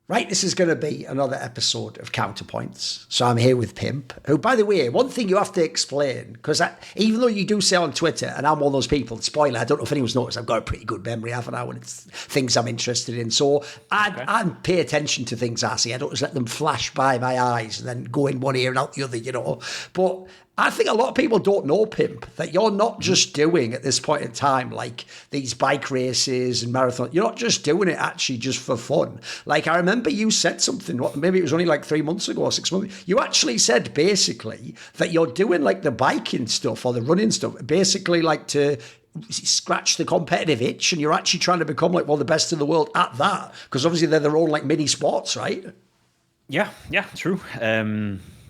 Right, this is going to be another episode of Counterpoints. So I'm here with Pimp, who, by the way, one thing you have to explain, because even though you do say on Twitter, and I'm one of those people, spoiler, I don't know if anyone's noticed, I've got a pretty good memory, haven't I, when it's things I'm interested in. So I pay attention to things I see. I don't just let them flash by my eyes and then go in one ear and out the other, you know. But I think a lot of people don't know, Pimp, that you're not just doing at this point in time like these bike races and marathons. You're not just doing it actually just for fun. Like, I remember you said something, maybe it was only like 3 months ago or 6 months. You actually said basically that you're doing like the biking stuff or the running stuff, basically like to scratch the competitive itch, and you're actually trying to become like one of the best in the world at that, because obviously they're their own like mini sports, right? Yeah, true.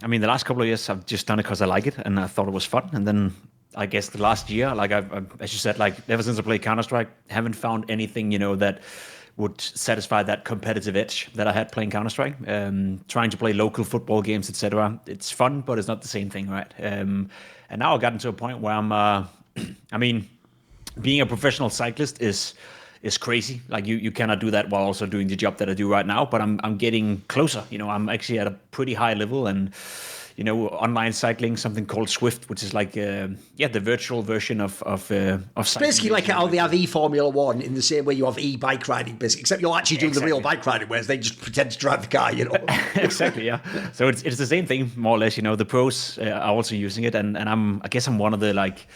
I mean, the last couple of years I've just done it because I like it and I thought it was fun. And then I guess the last year, like I as you said, like ever since I played Counter-Strike, haven't found anything, you know, that would satisfy that competitive edge that I had playing Counter-Strike. Trying to play local football games, etc. It's fun, but it's not the same thing, right? And now I've gotten to a point where I'm, I mean, being a professional cyclist is crazy. Like you cannot do that while also doing the job that I do right now. But I'm getting closer. You know, I'm actually at a pretty high level, and you know, online cycling, something called Zwift, which is like the virtual version of cycling. It's basically like how they have e-Formula 1 in the same way you have e-bike riding, basically, except you're actually doing the real bike riding, whereas they just pretend to drive the car, you know. Exactly, yeah. So it's the same thing, more or less. You know, the pros are also using it, and I guess I'm one of the like.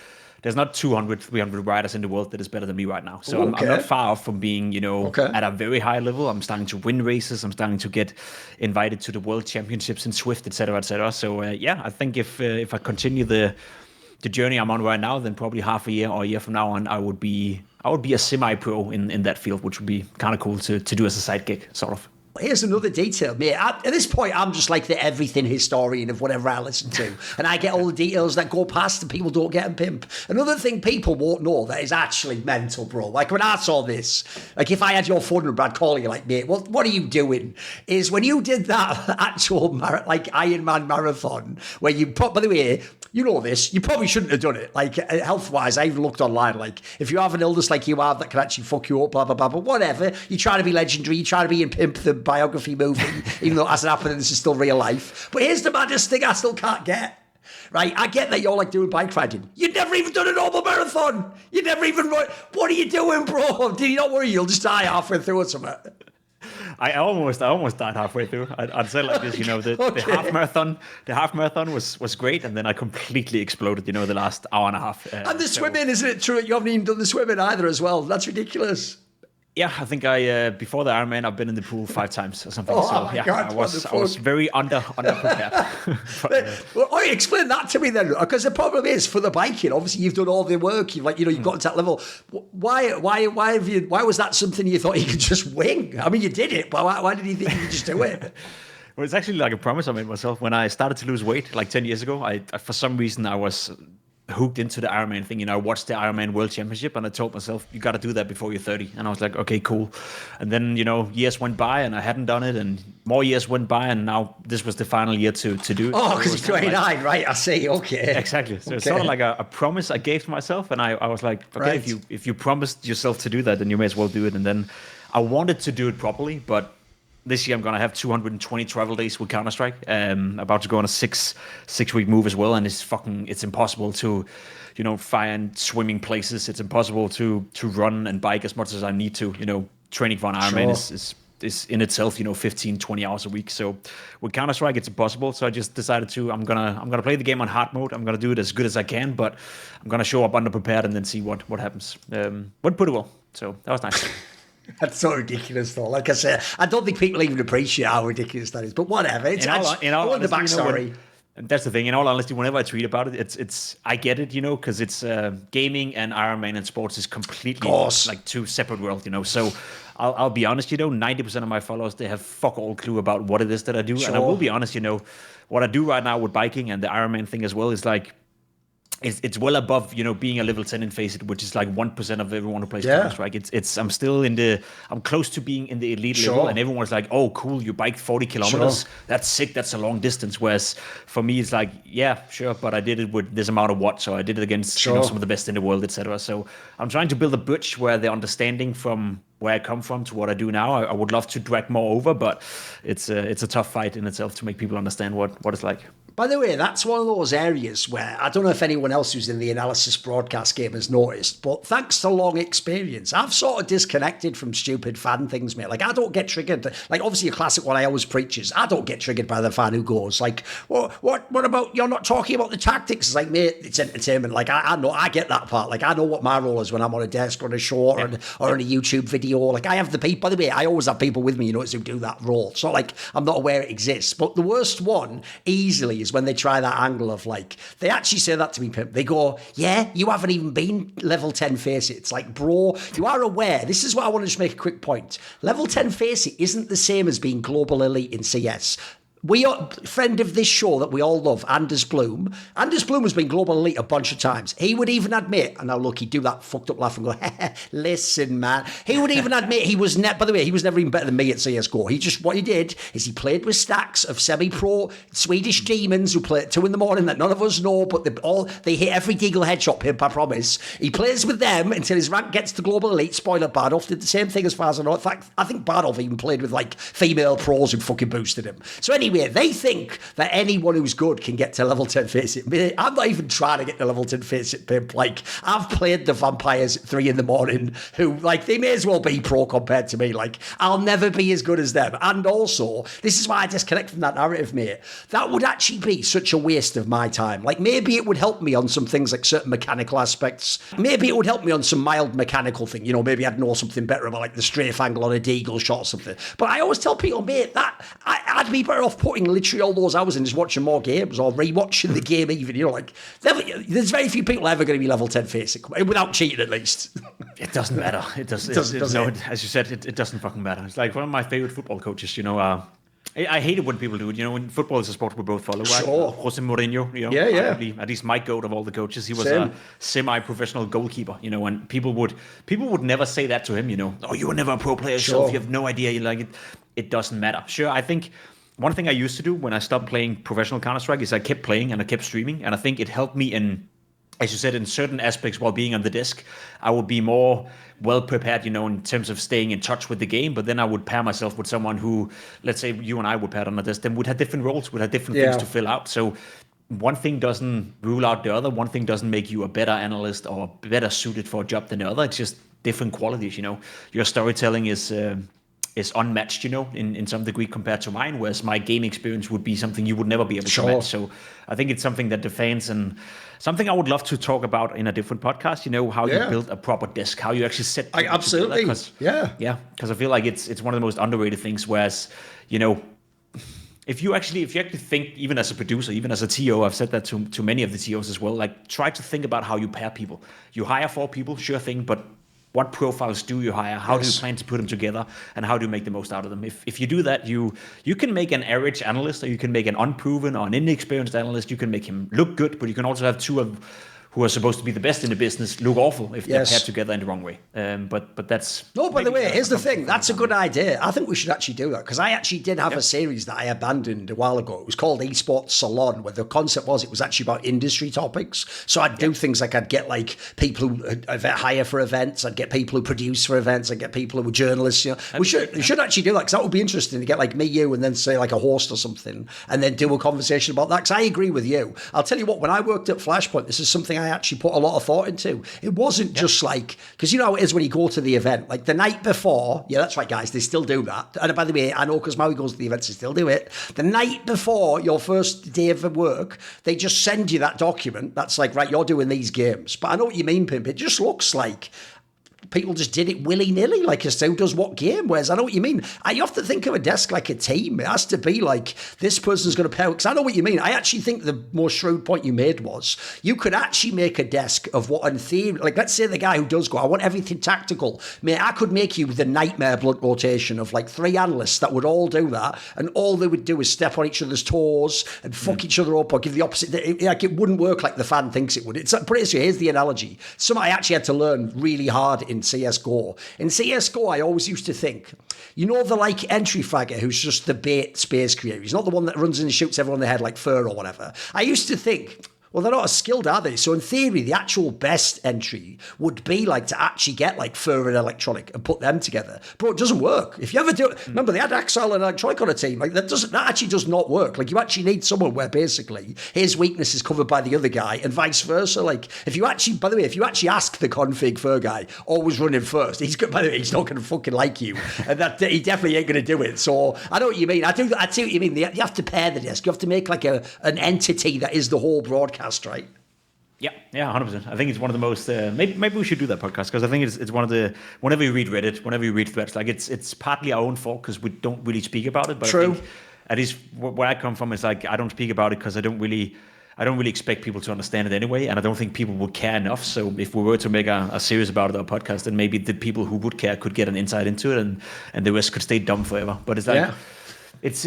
There's not 200, 300 riders in the world that is better than me right now. So I'm not far off from being, you know, at a very high level. I'm starting to win races. I'm starting to get invited to the World Championships in Zwift, et cetera, et cetera. So, I think if I continue the journey I'm on right now, then probably half a year or a year from now on, I would be a semi-pro in that field, which would be kind of cool to do as a side gig, sort of. Here's another detail, mate. At this point, I'm just like the everything historian of whatever I listen to. And I get all the details that go past and people don't get them, Pimp. Another thing people won't know that is actually mental, bro. Like when I saw this, like if I had your phone number, I'd call you like, mate, what are you doing? Is when you did that actual like Ironman marathon, where you put, by the way, you know this, you probably shouldn't have done it. Like health-wise, I even looked online, like if you have an illness like you have that can actually fuck you up, blah, blah, blah, but whatever. You try to be legendary, you try to be in Pimp the biography movie, even though it hasn't happened and this is still real life. But here's the maddest thing I still can't get. Right, I get that you're like doing bike riding. You've never even done a normal marathon. You never even run. What are you doing, bro? Did you not worry you'll just die halfway through or something? I almost died halfway through. I'd say like this, you know, the half marathon was great, and then I completely exploded, you know, the last hour and a half. And the swimming, isn't it true? You haven't even done the swimming either as well. That's ridiculous. Yeah, I think before the Ironman, I've been in the pool 5 times or something. Oh, so yeah, God, I was very under prepared. Explain that to me then, because the problem is for the biking. Obviously, you've done all the work. You've got to that level. Why was that something you thought you could just wing? I mean, you did it, but why did you think you could just do it? Well, it's actually like a promise I made myself when I started to lose weight, like 10 years ago. I for some reason I was hooked into the Ironman thing. You know, I watched the Ironman World Championship and I told myself, you got to do that before you're 30. And I was like, okay, cool. And then, you know, years went by and I hadn't done it, and more years went by, and now this was the final year to do it. Oh, because you're 29, like, right? I see. Okay. Exactly. So it's sort of like a promise I gave to myself, and I was like, okay, right. if you promised yourself to do that, then you may as well do it. And then I wanted to do it properly, but this year I'm going to have 220 travel days with Counter-Strike. About to go on a six-week move as well, and it's impossible to, you know, find swimming places. It's impossible to run and bike as much as I need to. You know, training for an Ironman is in itself, you know, 15, 20 hours a week. So with Counter-Strike, it's impossible. So I just decided I'm gonna play the game on hard mode. I'm gonna do it as good as I can, but I'm gonna show up underprepared and then see what happens. Went pretty well. So that was nice. That's so ridiculous, though. Like I said, I don't think people even appreciate how ridiculous that is. But whatever. It's in all honesty, the backstory. You know, that's the thing. In all honesty, whenever I tweet about it, it's I get it, you know, because it's gaming and Ironman and sports is completely like 2 separate worlds, you know. So I'll be honest, you know, 90% of my followers, they have fuck all clue about what it is that I do. Sure. And I will be honest, you know, what I do right now with biking and the Ironman thing as well is like, it's well above, you know, being a level 10 in Faceit, which is like 1% of everyone who plays Counter-Strike. I'm close to being in the elite level, and everyone's like, oh, cool, you biked 40 kilometers. Sure. That's sick. That's a long distance. Whereas for me, it's like, yeah, sure, but I did it with this amount of watts, so I did it against you know, some of the best in the world, etc. So I'm trying to build a bridge where the understanding from where I come from to what I do now. I would love to drag more over, but it's a tough fight in itself to make people understand what it's like. By the way, that's one of those areas where I don't know if anyone else who's in the analysis broadcast game has noticed, but thanks to long experience, I've sort of disconnected from stupid fan things, mate. Like, I don't get triggered. Like, obviously, a classic one I always preach is I don't get triggered by the fan who goes, like, what about you're not talking about the tactics? It's like, mate, it's entertainment. Like, I know, I get that part. Like, I know what my role is when I'm on a desk or on a show or on a YouTube video. Like, I have the people, by the way, I always have people with me, who do that role. It's not like I'm not aware it exists. But the worst one, easily, is when they try that angle of like, they actually say that to me, Pimp. They go, yeah, you haven't even been level 10 face it. It's like, bro, you are aware. This is what I want to just make a quick point. Level 10 face it isn't the same as being global elite in CS. We are friend of this show that we all love, Anders Bloom. Anders Bloom has been global elite a bunch of times. He would even admit, and now look, he'd do that fucked up laugh and go, listen, man. He would even admit he was by the way, he was never even better than me at CSGO. What he did is he played with stacks of semi-pro Swedish demons who play at 2 a.m. that none of us know, but they hit every deagle headshot, Pimp, I promise. He plays with them until his rank gets to global elite. Spoiler, Bardolph did the same thing as far as I know. In fact, I think Bardolph even played with like female pros who fucking boosted him. So anyway, they think that anyone who's good can get to level 10 face it. I'm not even trying to get to level 10 face it, Pimp. Like, I've played the vampires at 3 a.m. who, like, they may as well be pro compared to me. Like, I'll never be as good as them. And also, this is why I disconnect from that narrative, mate. That would actually be such a waste of my time. Like, maybe it would help me on some things like certain mechanical aspects. Maybe it would help me on some mild mechanical thing. You know, maybe I'd know something better about, like, the strafe angle on a deagle shot or something. But I always tell people, mate, that I'd be better off putting literally all those hours in just watching more games or rewatching the game even, you know, like, there's very few people ever going to be level 10 facing, without cheating at least. It doesn't matter. It doesn't. As you said, it doesn't fucking matter. It's like one of my favorite football coaches, you know, I hate it when people do it. You know, when football is a sport we both follow. Sure. Jose Mourinho, you know, at least my goat of all the coaches. He was a semi-professional goalkeeper, you know, and people would never say that to him, you know. Oh, you were never a pro player yourself. You have no idea. You like it. It doesn't matter. Sure, I think one thing I used to do when I stopped playing professional Counter-Strike is I kept playing and I kept streaming, and I think it helped me in, as you said, in certain aspects while being on the disc, I would be more well prepared, you know, in terms of staying in touch with the game. But then I would pair myself with someone who, let's say you and I would pair on the disc, then would have different roles, would have different things to fill out. So one thing doesn't rule out the other. One thing doesn't make you a better analyst or better suited for a job than the other. It's just different qualities, you know. Your storytelling is unmatched, you know, in some degree compared to mine, whereas my game experience would be something you would never be able to match. So I think it's something that the fans, and something I would love to talk about in a different podcast, you know, how you build a proper disc, how you actually set absolutely together, because I feel like it's one of the most underrated things, whereas, you know, if you actually think, even as a producer, even as a TO, I've said that to many of the TOs as well, like, try to think about how you pair people. You hire 4 people, sure thing, but what profiles do you hire? How do you plan to put them together? And how do you make the most out of them? If you do that, you can make an average analyst, or you can make an unproven or an inexperienced analyst. You can make him look good, but you can also have 2 who are supposed to be the best in the business look awful if they're paired together in the wrong way. But that's... No, by the way, here's the thing. That's a good idea. I think we should actually do that, because I actually did have a series that I abandoned a while ago. It was called Esports Salon, where the concept was it was actually about industry topics. So I'd do things like I'd get like people who hire for events. I'd get people who produce for events. I'd get people who were journalists. You know, we should actually do that, because that would be interesting to get like me, you, and then say like a host or something, and then do a conversation about that. Because I agree with you. I'll tell you what, when I worked at Flashpoint, this is something I actually put a lot of thought into. It wasn't just like, because you know how it is when you go to the event, like the night before, that's right, guys, they still do that. And by the way, I know because Maui goes to the events, they still do it. The night before your first day of work, they just send you that document that's like, right, you're doing these games. But I know what you mean, Pimp. It just looks like people just did it willy-nilly, like as who does what game. Whereas I know what you mean. You have to think of a desk like a team. It has to be like, this person's going to pair, because I know what you mean. I actually think the more shrewd point you made was, you could actually make a desk of what in theory, like let's say the guy who does go, I want everything tactical. Mate, I could make you the nightmare blunt rotation of like 3 analysts that would all do that, and all they would do is step on each other's toes and fuck each other up or give the opposite. It wouldn't work like the fan thinks it would. Put it this way, here's the analogy. Something I actually had to learn really hard in CSGO. In CSGO, I always used to think, you know, the like entry fragger who's just the bait space creator. He's not the one that runs in and shoots everyone in the head like Fur or whatever. I used to think, Well, they're not as skilled, are they? So in theory, the actual best entry would be like to actually get like Fur and Electronic and put them together. But it doesn't work. If you ever do it, remember they had Axel and Electronic on a team. Like that actually does not work. Like you actually need someone where basically his weakness is covered by the other guy and vice versa. Like if you actually, by the way, if you actually ask the config Fur guy, always running first, by the way, he's not going to fucking like you. And that he definitely ain't going to do it. So I know what you mean. I see what you mean. You have to pair the disc. You have to make like an entity that is the whole broadcast, right? Yeah, 100%. I think it's one of the most. Maybe we should do that podcast because I think it's one of the. Whenever you read Reddit, whenever you read threads, like it's partly our own fault because we don't really speak about it. But True. I think at least where I come from, it's like I don't speak about it because I don't really expect people to understand it anyway, and I don't think people would care enough. So if we were to make a series about it on a podcast, then maybe the people who would care could get an insight into it, and the rest could stay dumb forever. But it's like. Yeah. It's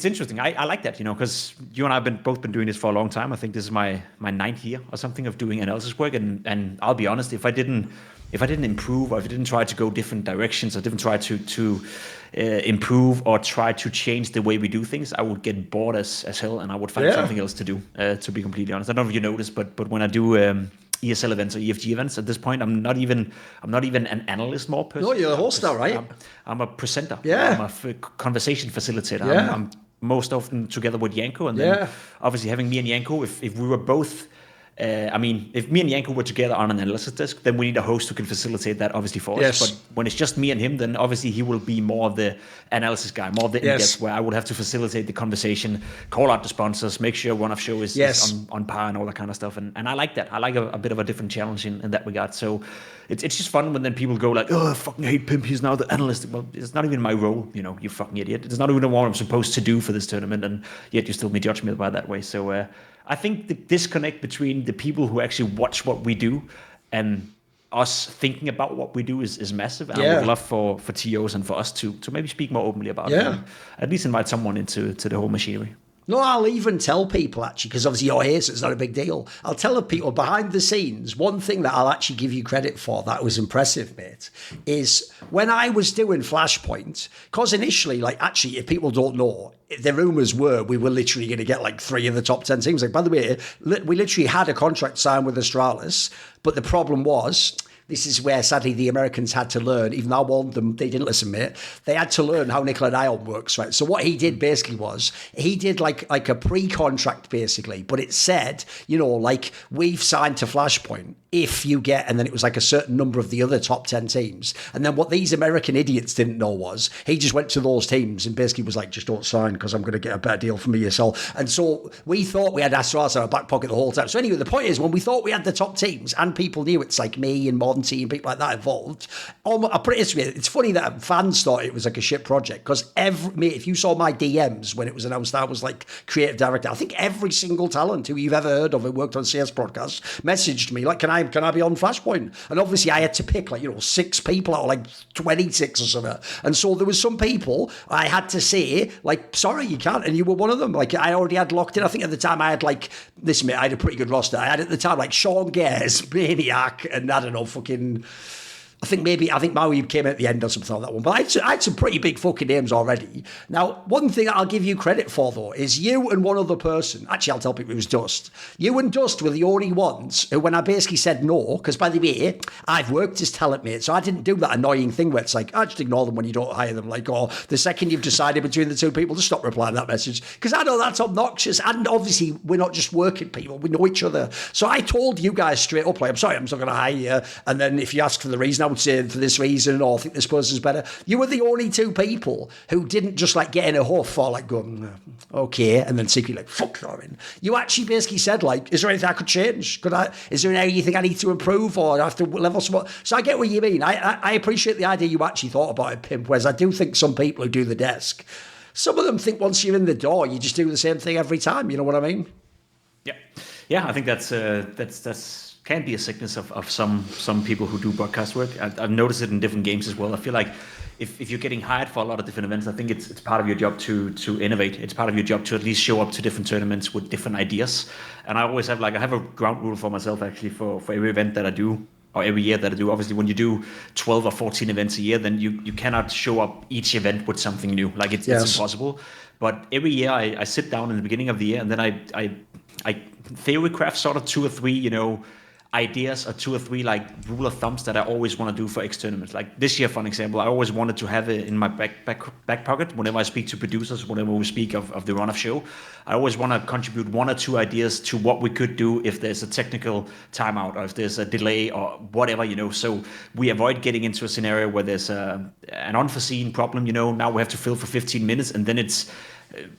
interesting. I like that, because you and I have both been doing this for a long time. I think this is my 9th year or something of doing analysis work, and I'll be honest, if I didn't improve, or if I didn't try to go different directions, or didn't try to improve or try to change the way we do things, I would get bored as hell, and I would find something else to do. To be completely honest, I don't know if you noticed, but when I do ESL events or EFG events, at this point, I'm not even an analyst more person. No, you're a host now, right? I'm a presenter. Yeah. I'm a conversation facilitator. Yeah. I'm most often together with Janko, and then obviously having me and Janko, if we were both. If me and Janko were together on an analysis desk, then we need a host who can facilitate that, obviously, for us. But when it's just me and him, then obviously he will be more of the analysis guy, more of the in-depth, where I would have to facilitate the conversation, call out the sponsors, make sure one-off show is on par and all that kind of stuff. And I like that. I like a bit of a different challenge in that regard. So it's just fun when then people go like, oh, I fucking hate Pimp, he's now the analyst. Well, it's not even my role, you fucking idiot. It's not even what I'm supposed to do for this tournament, and yet you still may judge me by that way. So I think the disconnect between the people who actually watch what we do and us thinking about what we do is massive. And I would love for TOs and for us to maybe speak more openly about it. And at least invite someone into the whole machinery. No, I'll even tell people, actually, because obviously you're here, so it's not a big deal. I'll tell the people behind the scenes, one thing that I'll actually give you credit for that was impressive, mate, is when I was doing Flashpoint, because initially, like, actually, if people don't know, the rumours were we were literally going to get like 3 of the top 10 teams. Like, by the way, we literally had a contract signed with Astralis, but the problem was... This is where, sadly, the Americans had to learn, even though I warned them, they didn't listen, mate. They had to learn how nickel and ion works, right? So what he did basically was, he did like a pre-contract, basically, but it said, like, we've signed to Flashpoint if you get, and then it was like a certain number of the other top 10 teams. And then what these American idiots didn't know was, he just went to those teams and basically was like, just don't sign because I'm going to get a better deal from ESL. And so we thought we had Astralis in our back pocket the whole time. So anyway, the point is, when we thought we had the top teams and people knew it's like me and Monty and people like that involved, I put it this way, it's funny that fans thought it was like a shit project because if you saw my DMs when it was announced I was like creative director, I think every single talent who you've ever heard of who worked on CS broadcasts messaged me like, can I be on Flashpoint? And obviously I had to pick 6 people out of like 26 or something. And so there was some people I had to say like, sorry, you can't, and you were one of them. Like I already had locked in. I think at the time I had like, listen, mate, I had a pretty good roster. I had at the time like Sean Gares, Maniac, and I don't know, fucking... I think Maui came at the end or something on that one. But I had some pretty big fucking names already. Now, one thing I'll give you credit for, though, is you and one other person. Actually, I'll tell people it was Dust. You and Dust were the only ones who, when I basically said no, because by the way, I've worked as talent mate, so I didn't do that annoying thing where it's like, I just ignore them when you don't hire them. Like, or the second you've decided between the two people, just stop replying to that message. Because I know that's obnoxious. And obviously, we're not just working people. We know each other. So I told you guys straight up, like, I'm sorry, I'm not going to hire you. And then if you ask for the reason, I would say for this reason, or I think this person's better. You were the only 2 people who didn't just like get in a huff or like go, okay, and then secretly like, fuck Thorin. You actually basically said like, is there anything I could change? Is there anything I need to improve or I have to level some more? So I get what you mean. I appreciate the idea you actually thought about it, Pimp, whereas I do think some people who do the desk, some of them think once you're in the door, you just do the same thing every time. You know what I mean? Yeah. I think that's can be a sickness of some people who do broadcast work. I've noticed it in different games as well. I feel like if you're getting hired for a lot of different events, I think it's part of your job to innovate. It's part of your job to at least show up to different tournaments with different ideas. And I always have I have a ground rule for myself actually for every event that I do, or every year that I do. Obviously, when you do 12 or 14 events a year, then you cannot show up each event with something new. It's impossible. But every year I sit down in the beginning of the year and then I theory craft sort of 2 or 3, ideas or 2 or 3 like rule of thumbs that I always want to do for X tournaments. Like this year, for an example, I always wanted to have it in my back pocket whenever I speak to producers, whenever we speak of the run of show. I always want to contribute 1 or 2 ideas to what we could do if there's a technical timeout or if there's a delay or whatever, so we avoid getting into a scenario where there's an unforeseen problem, now we have to fill for 15 minutes and then it's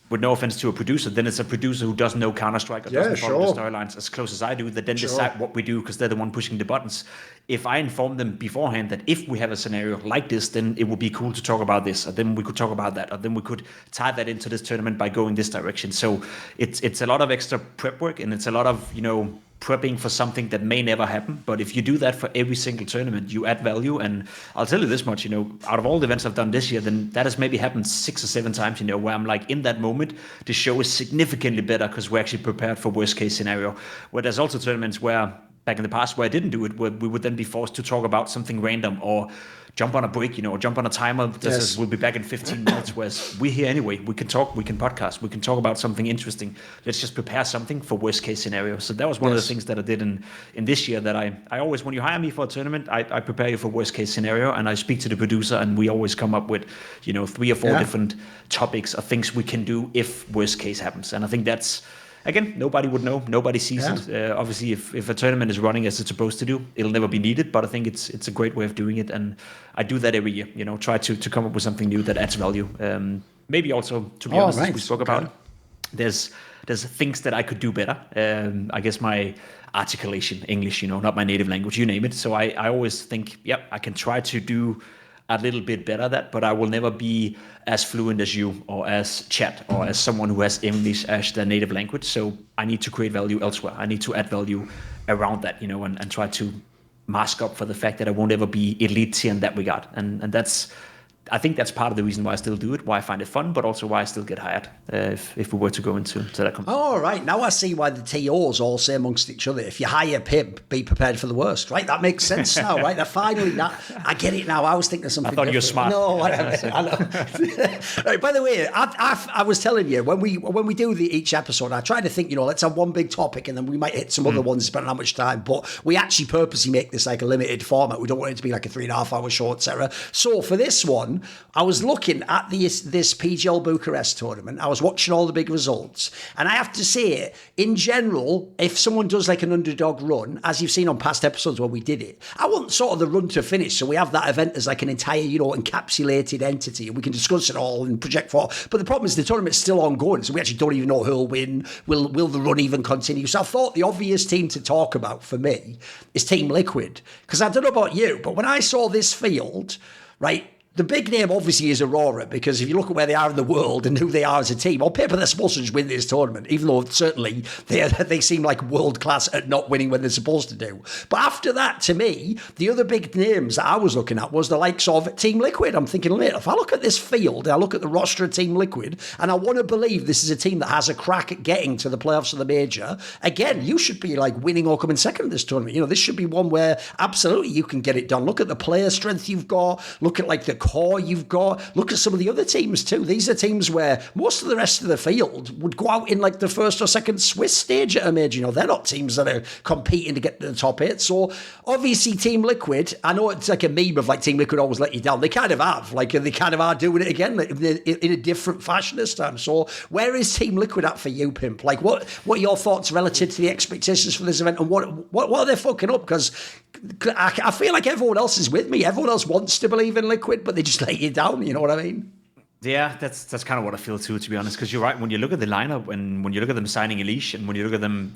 with no offense to a producer, then it's a producer who doesn't know Counter-Strike or doesn't follow the storylines as close as I do that then decide what we do because they're the one pushing the buttons. If I inform them beforehand that if we have a scenario like this, then it would be cool to talk about this, or then we could talk about that, or then we could tie that into this tournament by going this direction. So it's a lot of extra prep work and it's a lot of, prepping for something that may never happen. But if you do that for every single tournament, you add value. And I'll tell you this much, out of all the events I've done this year, then that has maybe happened 6 or 7 times, where I'm like, in that moment, the show is significantly better because we're actually prepared for worst case scenario. Where there's also tournaments where, back in the past, where I didn't do it, where we would then be forced to talk about something random or jump on a break, or jump on a timer. We'll be back in 15 minutes, whereas we're here anyway. We can talk, we can podcast, we can talk about something interesting. Let's just prepare something for worst case scenario. So that was one of the things that I did in this year that I always, when you hire me for a tournament, I prepare you for worst case scenario and I speak to the producer and we always come up with, 3 or 4 different topics or things we can do if worst case happens. And I think that's, again, nobody would know. Nobody sees it. Obviously, if a tournament is running as it's supposed to do, it'll never be needed. But I think it's a great way of doing it, and I do that every year. Try to come up with something new that adds value. Maybe also, to be honest, as we spoke about, there's things that I could do better. I guess my articulation, English, not my native language, you name it. So I always think, I can try to do a little bit better at that, but I will never be as fluent as you or as Chad or as someone who has English as their native language. So I need to create value elsewhere. I need to add value around that, and try to mask up for the fact that I won't ever be elite in that regard. And that's, I think that's part of the reason why I still do it, why I find it fun, but also why I still get hired if we were to go into that company. Oh, right. Now I see why the TOs all say amongst each other, if you hire Pimp, be prepared for the worst, right? That makes sense now, right? I get it now. I was thinking of something I thought you were smart. No, whatever. I know. Right, by the way, I was telling you, when we do each episode, I try to think, let's have one big topic and then we might hit some other ones depending on how much time, but we actually purposely make this like a limited format. We don't want it to be like a 3.5 hour show, etc. So for this one, I was looking at this PGL Bucharest tournament. I was watching all the big results. And I have to say, in general, if someone does like an underdog run, as you've seen on past episodes where we did it, I want sort of the run to finish. So we have that event as like an entire, encapsulated entity. And we can discuss it all and project forward. But the problem is the tournament's still ongoing. So we actually don't even know who'll win. Will the run even continue? So I thought the obvious team to talk about for me is Team Liquid. Because I don't know about you, but when I saw this field, right, the big name obviously is Aurora, because if you look at where they are in the world and who they are as a team, on paper they're supposed to just win this tournament, even though certainly they seem like world class at not winning when they're supposed to do. But after that, to me, the other big names that I was looking at was the likes of Team Liquid. I'm thinking, if I look at this field, and I look at the roster of Team Liquid, and I want to believe this is a team that has a crack at getting to the playoffs of the major, again, you should be like winning or coming second in this tournament. This should be one where absolutely you can get it done. Look at the player strength you've got. Look at like the core you've got. Look at some of the other teams too. These are teams where most of the rest of the field would go out in like the first or second Swiss stage at a major. They're not teams that are competing to get to the top 8. So obviously Team Liquid, I know it's like a meme of like Team Liquid always let you down. They kind of have. Like they kind of are doing it again in a different fashion this time. So where is Team Liquid at for you, Pimp? Like what are your thoughts relative to the expectations for this event, and what are they fucking up? Because I feel like everyone else is with me. Everyone else wants to believe in Liquid, but they just let you down. You know what I mean? Yeah, that's kind of what I feel too, to be honest. Because you're right. When you look at the lineup, and when you look at them signing Elish, and when you look at them,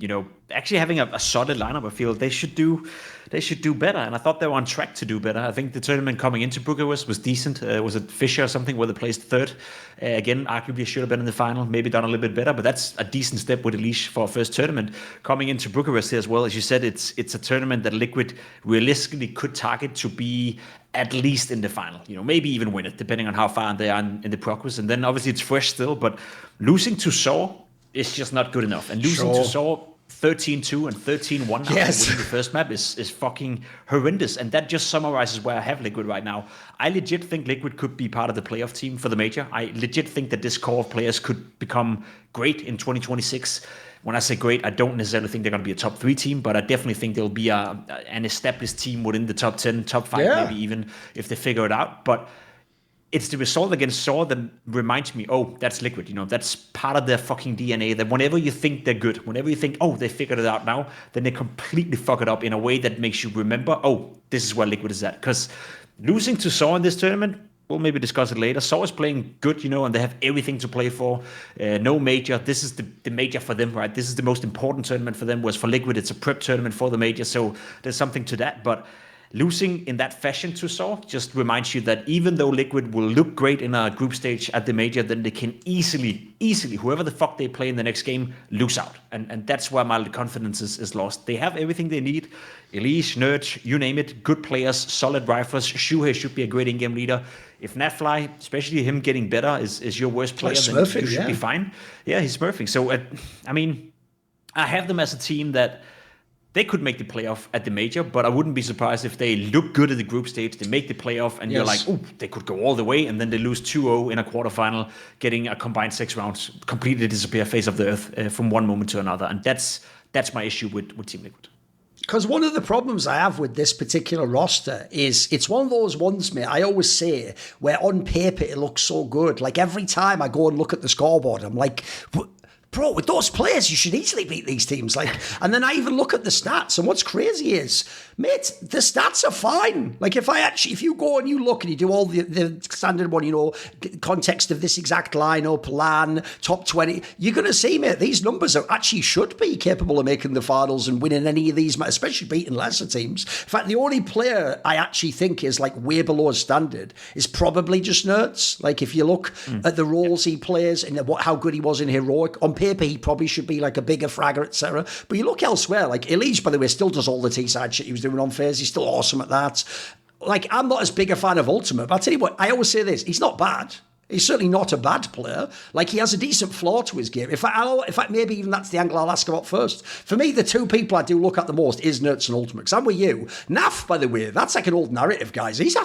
actually having a solid lineup, I feel they should do better. And I thought they were on track to do better. I think the tournament coming into Bucharest was decent. Was it Fisher or something where they placed third? Again, arguably should have been in the final, maybe done a little bit better. But that's a decent step with Elish for a first tournament. Coming into Bucharest here as well, as you said, it's a tournament that Liquid realistically could target to be at least in the final, maybe even win it, depending on how far they are in the progress. And then obviously it's fresh still, but losing to Saw is just not good enough. And losing to Saw 13-2 and 13-1 now. Yes. Winning the first map is fucking horrendous. And that just summarizes where I have Liquid right now. I legit think Liquid could be part of the playoff team for the major. I legit think that this core of players could become great in 2026. When I say great, I don't necessarily think they're going to be a top 3 team, but I definitely think they'll be an established team within the top 10, top 5, maybe even if they figure it out. But it's the result against Saw that reminds me, oh, that's Liquid. That's part of their fucking DNA, that whenever you think they're good, whenever you think, oh, they figured it out now, then they completely fuck it up in a way that makes you remember, oh, this is where Liquid is at. Because losing to Saw in this tournament, we'll maybe discuss it later. Saw is playing good, and they have everything to play for. No major. This is the major for them, right? This is the most important tournament for them, whereas for Liquid, it's a prep tournament for the major. So there's something to that. But losing in that fashion to Saw just reminds you that even though Liquid will look great in a group stage at the major, then they can easily, whoever the fuck they play in the next game, lose out. And that's where my confidence is lost. They have everything they need. Elise, NertZ, you name it, good players, solid riflers. Shuhei should be a great in-game leader. If Natfly, especially him getting better, is your worst player, then you should be fine. Yeah, he's smurfing. So, I have them as a team that they could make the playoff at the major, but I wouldn't be surprised if they look good at the group stage, they make the playoff, and you're like, oh, they could go all the way, and then they lose 2-0 in a quarterfinal, getting a combined 6 rounds, completely disappear face of the earth from one moment to another. And that's my issue with Team Liquid. Because one of the problems I have with this particular roster is it's one of those ones, mate, I always say, where on paper it looks so good. Like every time I go and look at the scoreboard, I'm like, bro, with those players, you should easily beat these teams. And then I even look at the stats, and what's crazy is, mate, the stats are fine. Like if you go and you look and you do all the standard one, context of this exact lineup, LAN, top 20, you're going to see, mate, these numbers actually should be capable of making the finals and winning any of these, especially beating lesser teams. In fact, the only player I actually think is like way below standard is probably just NertZ. Like if you look at the roles he plays and how good he was in Heroic, on paper he probably should be like a bigger fragger, etc. But you look elsewhere, like Elise, by the way, still does all the T-side shit he was doing on FaZe. He's still awesome at that. Like, I'm not as big a fan of Ultimate, but I'll tell you what, I always say this, he's not bad. He's certainly not a bad player. Like, he has a decent flaw to his game. In fact, maybe even that's the angle I'll ask about first. For me, the two people I do look at the most is NertZ and Ultimate. Because I'm with you. Naf, by the way, that's like an old narrative, guys. He's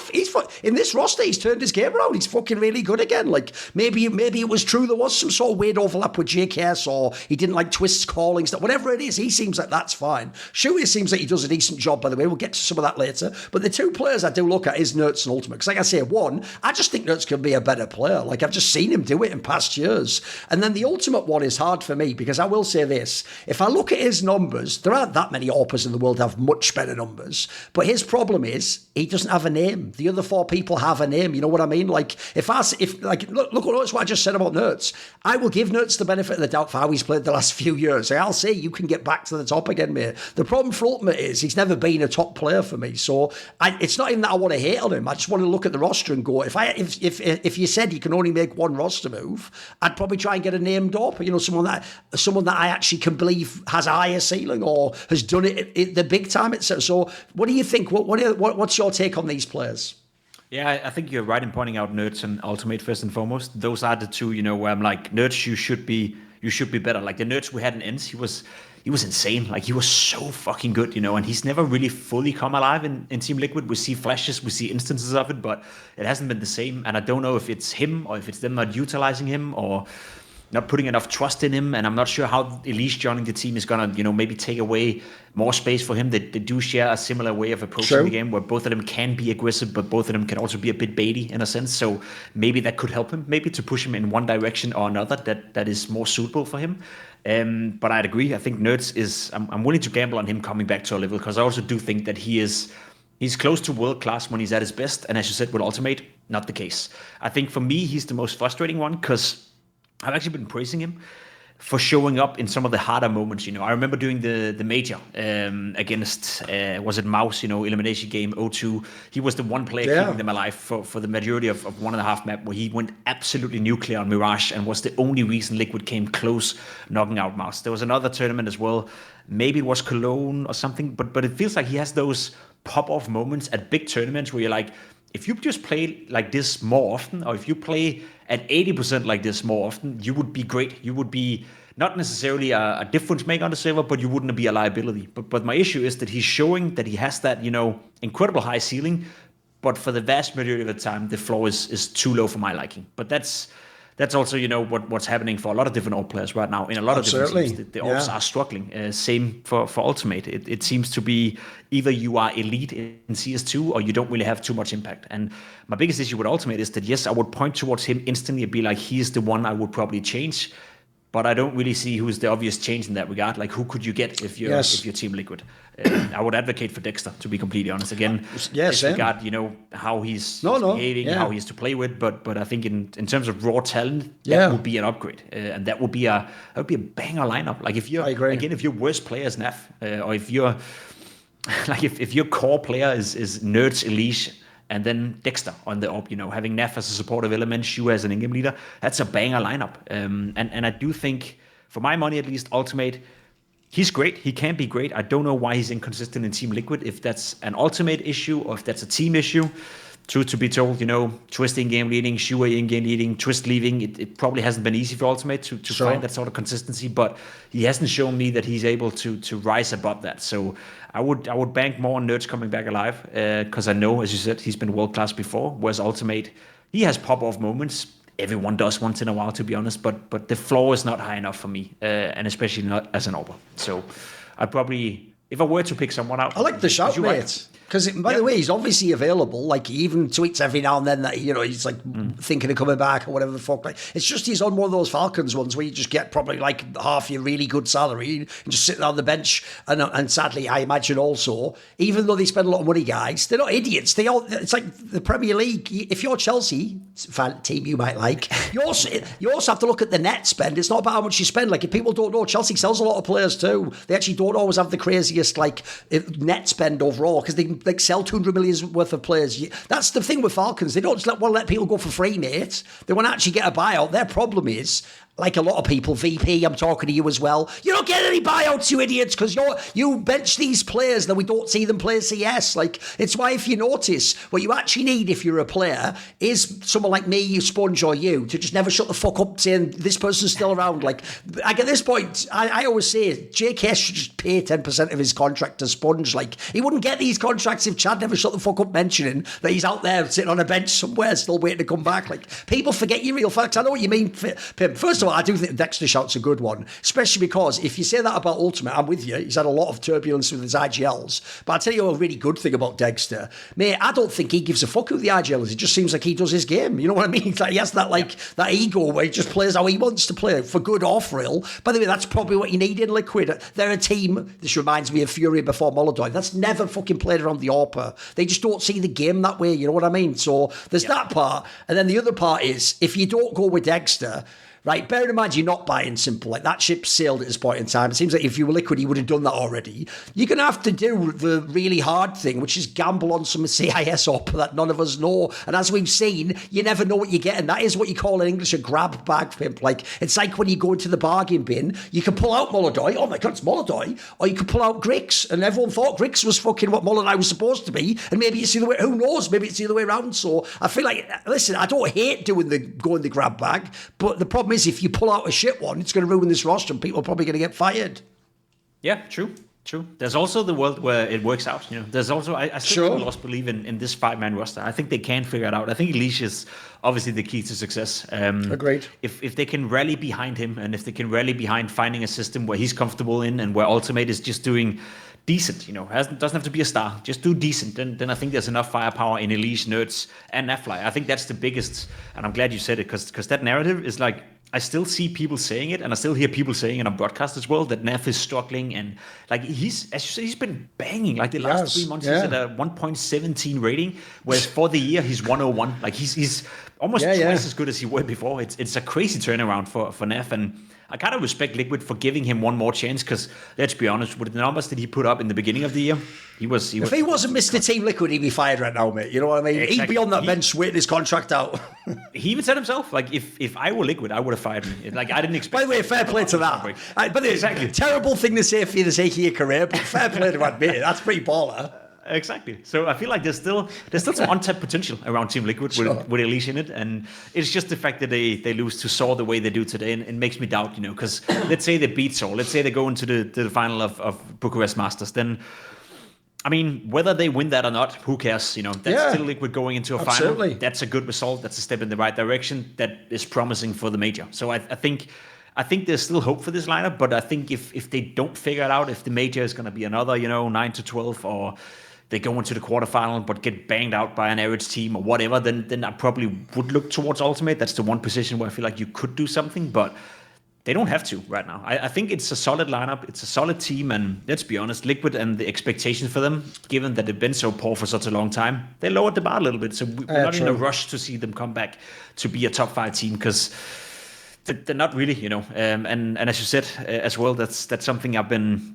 in this roster, he's turned his game around. He's fucking really good again. Like, maybe it was true there was some sort of weird overlap with JKS, or he didn't like Twist's calling stuff. Whatever it is, he seems like that's fine. Shuey seems like he does a decent job, by the way. We'll get to some of that later. But the two players I do look at is NertZ and Ultimate. Because like I say, one, I just think NertZ can be a better player. Like, I've just seen him do it in past years. And then the Ultimate one is hard for me, because I will say this, if I look at his numbers, there aren't that many AWPers in the world that have much better numbers, but his problem is he doesn't have a name. The other 4 people have a name, you know what I mean? Like, look what I just said about NertZ. I will give NertZ the benefit of the doubt for how he's played the last few years. I'll say you can get back to the top again, mate. The problem for Ultimate is he's never been a top player for me, so it's not even that I want to hate on him. I just want to look at the roster and go, if you said you can only make one roster move, I'd probably try and get a named up, someone that I actually can believe has a higher ceiling or has done it the big time. So what do you think? What's your take on these players? Yeah, I think you're right in pointing out NertZ and Ultimate first and foremost. Those are the two, where I'm like, NertZ, you should be better. Like the NertZ we had in ENCE, he was insane. Like, he was so fucking good, and he's never really fully come alive in Team Liquid. We see flashes, we see instances of it, but it hasn't been the same. And I don't know if it's him or if it's them not utilizing him or not putting enough trust in him. And I'm not sure how Elise joining the team is going to, maybe take away more space for him. They do share a similar way of approaching the game, where both of them can be aggressive, but both of them can also be a bit baity in a sense. So maybe that could help him, maybe to push him in one direction or another that is more suitable for him. But I'd agree. I think NertZ is, I'm willing to gamble on him coming back to a level, because I also do think that he's close to world class when he's at his best. And as you said, with Ultimate, not the case. I think for me, he's the most frustrating one, because I've actually been praising him for showing up in some of the harder moments. I remember doing the major against, was it Mouse, elimination game 0-2. He was the one player keeping them alive for the majority of 1.5 map, where he went absolutely nuclear on Mirage and was the only reason Liquid came close knocking out Mouse. There was another tournament as well. Maybe it was Cologne or something, but it feels like he has those pop-off moments at big tournaments where you're like, if you just play like this more often, or if you play at 80% like this more often, you would be great. You would be not necessarily a difference maker on the server, but you wouldn't be a liability. But my issue is that he's showing that he has that, incredible high ceiling, but for the vast majority of the time, the floor is too low for my liking. But that's also, what's happening for a lot of different alt players right now in a lot of different teams. The alts are struggling. Same for Ultimate. It seems to be either you are elite in CS2 or you don't really have too much impact. And my biggest issue with Ultimate is that, yes, I would point towards him instantly and be like, he's the one I would probably change. But I don't really see who's the obvious change in that regard. Like, who could you get if you're Team Liquid? I would advocate for Dexter, to be completely honest. Again, disregard, how he's behaving, how he is to play with. But I think in terms of raw talent, that would be an upgrade, and that would be a banger lineup. Like if your worst player is Naf, or if you're like if your core player is NertZ, Elise, and then Dexter on the op, having Naf as a supportive element, Shu as an in-game leader, that's a banger lineup. And I do think, for my money at least, Ultimate, he's great. He can be great. I don't know why he's inconsistent in Team Liquid, if that's an Ultimate issue or if that's a team issue. Truth to be told, Twist in-game leading, Shu in-game leading, Twist leaving, it probably hasn't been easy for Ultimate to find that sort of consistency, but he hasn't shown me that he's able to rise above that. So I would bank more on NertZ coming back alive, because I know, as you said, he's been world-class before, whereas Ultimate, he has pop-off moments. Everyone does once in a while, to be honest, but the floor is not high enough for me, and especially not as an AWPer. So I'd probably, if I were to pick someone out... I like the shout, mate. Because, by the way, he's obviously available. Like, he even tweets every now and then that, he's like thinking of coming back or whatever the fuck. Like, it's just he's on one of those Falcons ones where you just get probably like half your really good salary and just sit there on the bench. And sadly, I imagine also, even though they spend a lot of money, guys, they're not idiots. It's like the Premier League. If you're Chelsea, fan team you might like, you also have to look at the net spend. It's not about how much you spend. Like, if people don't know, Chelsea sells a lot of players too. They actually don't always have the craziest like net spend overall, because they like sell 200 million worth of players. That's the thing with Falcons. They don't just want to let people go for free, mate. They want to actually get a buyout. Their problem is, like a lot of people, VP, I'm talking to you as well, you don't get any buyouts, you idiots, because you bench these players that we don't see them play CS. Like, it's why, if you notice, what you actually need if you're a player is someone like me, you Sponge, or you, to just never shut the fuck up saying this person's still around. Like at this point, I always say JKS should just pay 10% of his contract to Sponge. Like, he wouldn't get these contracts if Chad never shut the fuck up mentioning that he's out there sitting on a bench somewhere still waiting to come back. Like, people forget your real facts. I know what you mean, Pimp. First of all, I do think Dexter shout's a good one, especially because if you say that about Ultimate, I'm with you. He's had a lot of turbulence with his IGLs. But I'll tell you a really good thing about Dexter. Mate, I don't think he gives a fuck who the IGL is. It just seems like he does his game. You know what I mean? Like, he has that ego where he just plays how he wants to play, for good or for ill. By the way, that's probably what you need in Liquid. They're a team, this reminds me of Fury before Molodoi, that's never fucking played around the AWPer. They just don't see the game that way, you know what I mean? So there's that part. And then the other part is, if you don't go with Dexter, right, bear in mind you're not buying Simple. Like, that ship sailed at this point in time. It seems like if you were Liquid, you would have done that already. You're going to have to do the really hard thing, which is gamble on some CIS op that none of us know. And as we've seen, you never know what you're getting. That is what you call in English a grab bag, Pimp. Like, it's like when you go into the bargain bin, you can pull out Molodoi. Oh my God, it's Molodoi. Or you can pull out Grix. And everyone thought Grix was fucking what Molodoi was supposed to be. And maybe it's the other way. Who knows? Maybe it's the other way around. So I feel like, listen, I don't hate going the grab bag. But the problem is, if you pull out a shit one, it's going to ruin this roster and people are probably going to get fired. Yeah, true. There's also the world where it works out. There's also, I still lost belief in this 5-man roster. I think they can figure it out. I think Elise is obviously the key to success. Agreed. If they can rally behind him, and if they can rally behind finding a system where he's comfortable in, and where Ultimate is just doing decent, doesn't have to be a star, just do decent, then I think there's enough firepower in Elise, NertZ, and Nafly. I think that's the biggest, and I'm glad you said it, because that narrative is like, I still see people saying it, and I still hear people saying it on broadcast as well, that Naf is struggling, and like, he's, as you say, he's been banging. Like, the last 3 months, he's at a 1.17 rating, whereas for the year he's 101. Like, he's almost twice as good as he was before. It's a crazy turnaround for Naf, and I kind of respect Liquid for giving him one more chance, because let's be honest, with the numbers that he put up in the beginning of the year, if he wasn't Mr. Team Liquid, he'd be fired right now, mate. You know what I mean? Exactly. He'd be on that bench waiting his contract out. He even said himself, like, if I were Liquid, I would have fired me. Like, I didn't expect. By the way, fair play to that. But exactly, terrible thing to say for you to say your career, but fair play to admit it. That's pretty baller. Exactly. So I feel like there's still some untapped potential around Team Liquid with Elise in it, and it's just the fact that they lose to Saw the way they do today, and it makes me doubt, because let's say they beat Saw, let's say they go into the final of Bucharest Masters, then I mean, whether they win that or not, who cares? That's still Liquid going into a final. That's a good result. That's a step in the right direction. That is promising for the major. So I think there's still hope for this lineup, but I think if they don't figure it out, if the major is going to be another, 9 to 12, or they go into the quarterfinal but get banged out by an average team or whatever, then I probably would look towards Ultimate. That's the one position where I feel like you could do something, but they don't have to right now. I think it's a solid lineup. It's a solid team. And let's be honest, Liquid and the expectations for them, given that they've been so poor for such a long time, they lowered the bar a little bit. So we're not in a rush to see them come back to be a top 5 team, because they're not really, and as you said as well, that's something I've been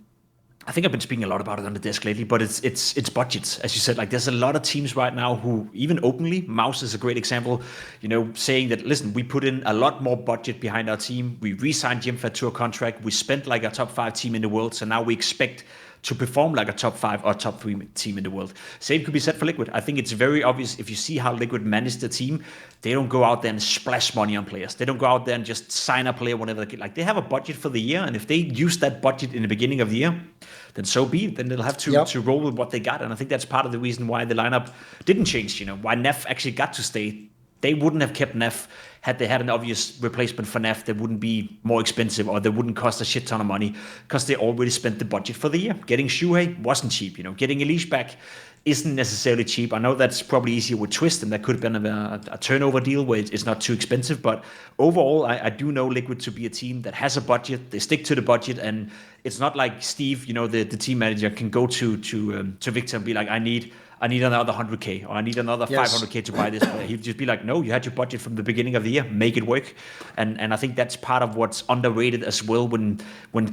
speaking a lot about it on the desk lately, but it's budgets. As you said, like there's a lot of teams right now who, even openly, Mouse is a great example, saying that, listen, we put in a lot more budget behind our team. We re-signed Jimfat to a contract. We spent like a top 5 team in the world. So now we expect to perform like a top 5 or top 3 team in the world. Same could be said for Liquid. I think it's very obvious if you see how Liquid manage the team. They don't go out there and splash money on players. They don't go out there and just sign a player whenever they get. Like, they have a budget for the year, and if they use that budget in the beginning of the year, then so be it. Then they'll have to roll with what they got. And I think that's part of the reason why the lineup didn't change. Why Neff actually got to stay. They wouldn't have kept Neff had they had an obvious replacement for Neff. That wouldn't be more expensive, or they wouldn't cost a shit ton of money, because they already spent the budget for the year. Getting Shuhei wasn't cheap. Getting Elise back isn't necessarily cheap. I know that's probably easier with Twist, and that could have been a turnover deal where it's not too expensive. But overall, I do know Liquid to be a team that has a budget. They stick to the budget, and it's not like Steve, the team manager, can go to Victor and be like, I need another 100K, or I need another 500K to buy this player. He'd just be like, no, you had your budget from the beginning of the year, make it work. And I think that's part of what's underrated as well when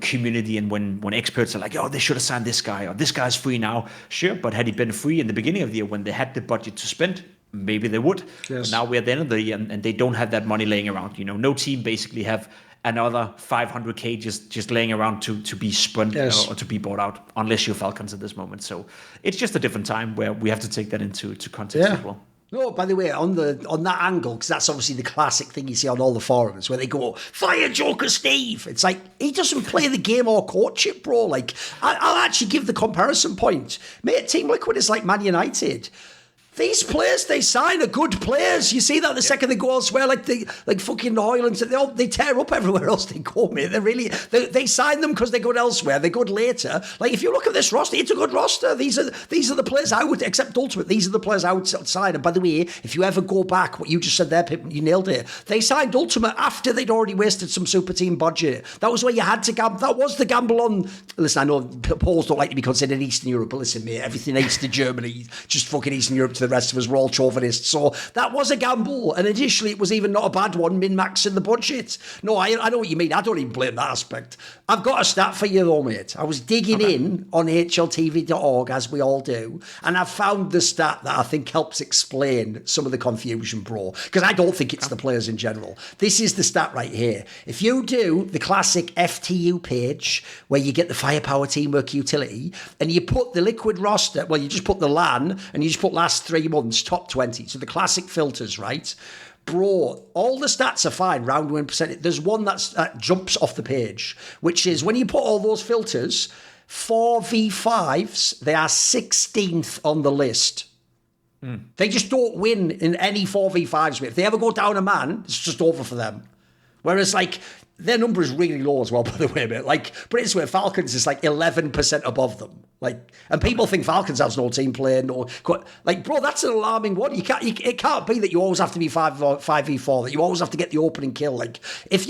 community and when experts are like, oh, they should have signed this guy, or this guy's free now. Sure, but had he been free in the beginning of the year when they had the budget to spend, maybe they would. Yes. But now we're at the end of the year, and they don't have that money laying around. No team basically have another 500K just laying around to be spent or to be bought out, unless you're Falcons at this moment. So it's just a different time where we have to take that into context as well. No, by the way, on that angle, because that's obviously the classic thing you see on all the forums where they go, fire Joker Steve. It's like, he doesn't play the game or coach it, bro. Like, I'll actually give the comparison point. Mate, Team Liquid is like Man United. These players they sign are good players. You see that the second they go elsewhere, like fucking Hoylands, they tear up everywhere else they go, mate. They sign them because they're good elsewhere. They're good later. Like, if you look at this roster, it's a good roster. These are the players I would, except Ultimate, these are the players I would sign. And by the way, if you ever go back, what you just said there, Pip, you nailed it. They signed Ultimate after they'd already wasted some super team budget. That was where you had to gamble. That was the gamble on. Listen, I know Poles don't like to be considered Eastern Europe, but listen, mate, everything Eastern Germany, just fucking Eastern Europe to the rest of us, we're all chauvinists. So that was a gamble, and initially it was even not a bad one, min-maxing the budget. No, I know what you mean. I don't even blame that aspect. I've got a stat for you though, mate. I was digging in on hltv.org, as we all do, and I found the stat that I think helps explain some of the confusion, bro, because I don't think it's the players in general. This is the stat right here. If you do the classic FTU page where you get the firepower teamwork utility, and you put the Liquid roster, well, you just put the LAN, and you just put last 3 months, top 20. So the classic filters, right? Bro, all the stats are fine, round win percentage. There's one that jumps off the page, which is when you put all those filters, 4v5s, they are 16th on the list. They just don't win in any 4v5s. If they ever go down a man, it's just over for them. Whereas, like, their number is really low as well, by the way, mate. Like, but it's where Falcons is like 11% above them. Like, and people think Falcons has no team play, like, bro, that's an alarming one. It can't be that you always have to be 5v4, that you always have to get the opening kill. Like, if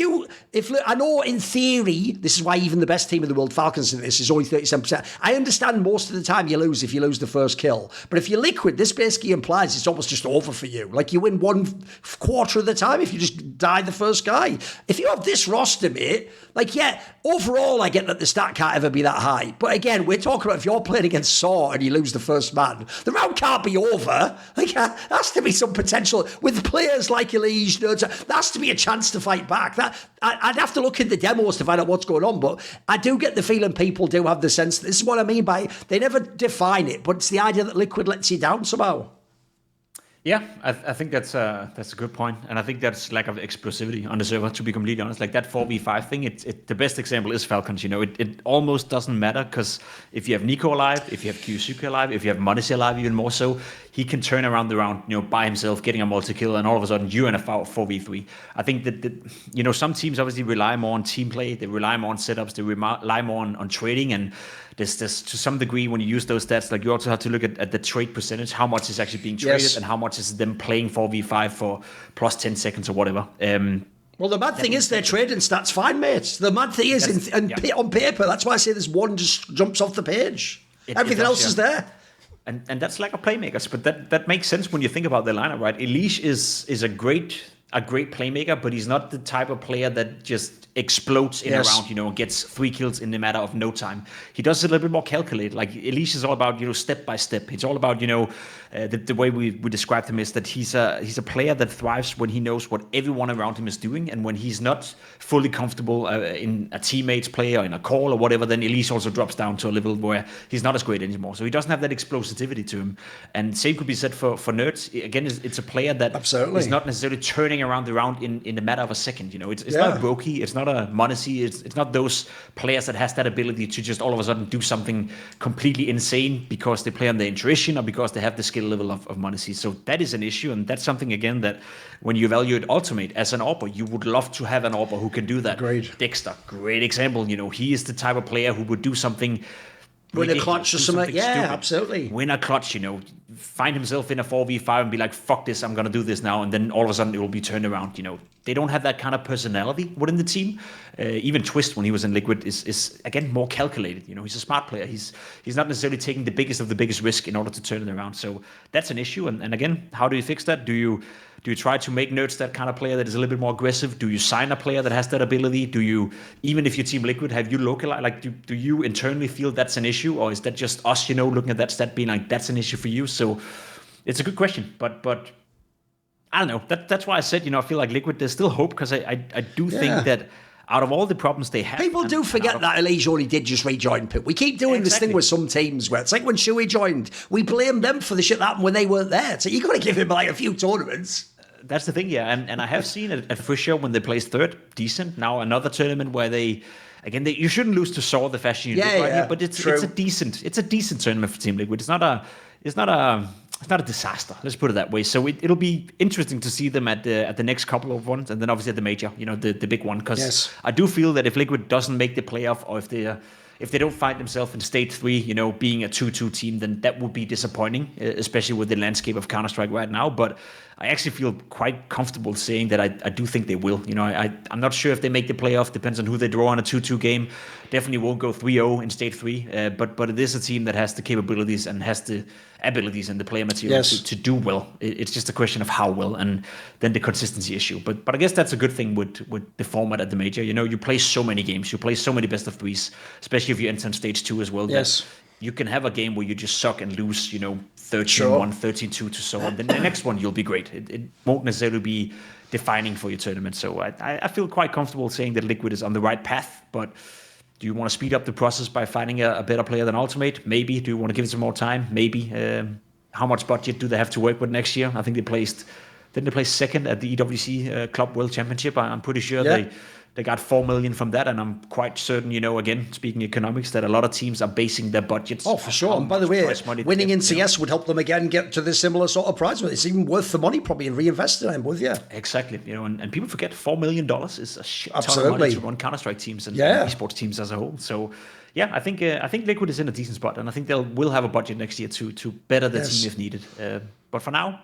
I know in theory, this is why even the best team in the world, Falcons in this, is only 37%. I understand most of the time you lose if you lose the first kill. But if you're Liquid, this basically implies it's almost just over for you. Like, you win 1/4 of the time if you just die the first guy. If you have this roster, mate. Like, yeah, overall, I get that the stat can't ever be that high. But again, we're talking about if you're playing against Saw and you lose the first man, the round can't be over. Like, there has to be some potential. With players like Elige, NertZ, there has to be a chance to fight back. I'd have to look in the demos to find out what's going on. But I do get the feeling people do have the sense, this is what I mean by, they never define it, but it's the idea that Liquid lets you down somehow. Yeah, I think that's a good point, and I think that's lack of explosivity on the server. To be completely honest, like that 4v5 thing, the best example is Falcons. You know, it almost doesn't matter because if you have Nico alive, if you have Kyusuke alive, if you have Monesi alive, even more so, he can turn around the round, you know, by himself, getting a multi-kill, and all of a sudden you're in a 4v3. I think that you know, some teams obviously rely more on team play, they rely more on setups, they rely more on trading, and there's to some degree when you use those stats, like you also have to look at the trade percentage, how much is actually being traded, and how much is them playing 4v5 for plus 10 seconds or whatever. Well, the mad thing is their trading stats fine, mate. The mad thing is, on paper, that's why I say this one just jumps off the page. Everything else is there. And that's like a playmakers, but that makes sense when you think about the lineup, right? Elige is a great playmaker, but he's not the type of player that just explodes in a round, you know, gets 3 kills in a matter of no time. He does it a little bit more calculated. Like Elige is all about, you know, step by step. It's all about, you know, the way we described him is that he's a player that thrives when he knows what everyone around him is doing, and when he's not fully comfortable in a teammate's play or in a call or whatever, then Elige also drops down to a level where he's not as great anymore. So he doesn't have that explosivity to him. And same could be said for NertZ. Again, it's a player that is not necessarily turning around the round in a matter of a second. You know, it's not a Brokey, it's not a Monesi, it's not those players that has that ability to just all of a sudden do something completely insane because they play on the intuition or because they have the skill level of Monesi. So that is an issue, and that's something again that when you evaluate Ultimate as an AWPer, you would love to have an AWPer who can do that. Agreed. Dexter, great example. You know, he is the type of player who would do something win a clutch or something. Yeah, stupid. Absolutely. Win a clutch, you know, find himself in a 4v5 and be like, fuck this, I'm going to do this now. And then all of a sudden it will be turned around. You know, they don't have that kind of personality within the team. Even Twist, when he was in Liquid, is again, more calculated. You know, he's a smart player. He's not necessarily taking the biggest of the biggest risk in order to turn it around. So that's an issue. And again, how do you fix that? Do you try to make NertZ that kind of player that is a little bit more aggressive? Do you sign a player that has that ability? Do you, even if your team Liquid, have you localized, like, do you internally feel that's an issue? Or is that just us, you know, looking at that stat being like, that's an issue for you? So it's a good question, but I don't know. That's why I said, you know, I feel like Liquid, there's still hope, because I do think that out of all the problems they have... People do forget that Elige only did just rejoin Pimp. We keep doing this thing with some teams where it's like when Shui joined, we blame them for the shit that happened when they weren't there. So you got to give him like a few tournaments. That's the thing, yeah. And I have seen it at Fisher when they placed third, decent. Now another tournament where they... Again, you shouldn't lose to Saw the fashion you did right here, but it's a decent tournament for Team Liquid. It's not a disaster. Let's put it that way. So it'll be interesting to see them at the next couple of ones, and then obviously at the major, you know, the big one. Because I do feel that if Liquid doesn't make the playoff, or if they don't find themselves in stage 3, you know, being a 2-2 team, then that would be disappointing, especially with the landscape of Counter-Strike right now. But I actually feel quite comfortable saying that I do think they will. You know, I'm not sure if they make the playoff. Depends on who they draw in a 2-2 game. Definitely won't go 3-0 in stage 3. But it is a team that has the capabilities and has the abilities and the player material to do well. It's just a question of how well, and then the consistency issue. But I guess that's a good thing with the format at the major. You know, you play so many games. You play so many best of 3s, especially if you enter in stage 2 as well. Yes. You can have a game where you just suck and lose, you know, 13-1, 13-2 to so on. Then the next one, you'll be great. It won't necessarily be defining for your tournament. So I feel quite comfortable saying that Liquid is on the right path. But do you want to speed up the process by finding a better player than Ultimate? Maybe. Do you want to give it some more time? Maybe. How much budget do they have to work with next year? I think didn't they place second at the EWC Club World Championship? I'm pretty sure they got 4 million from that, and I'm quite certain, you know, again, speaking economics, that a lot of teams are basing their budgets. Oh, for sure. And by the way, winning in CS would help them again get to this similar sort of prize. It's even worth the money probably and reinvest it in with you. Exactly. You know, and people forget $4 million is a shit ton of money to run Counter-Strike teams and esports teams as a whole. So yeah, I think Liquid is in a decent spot, and I think will have a budget next year to better the team if needed. But for now,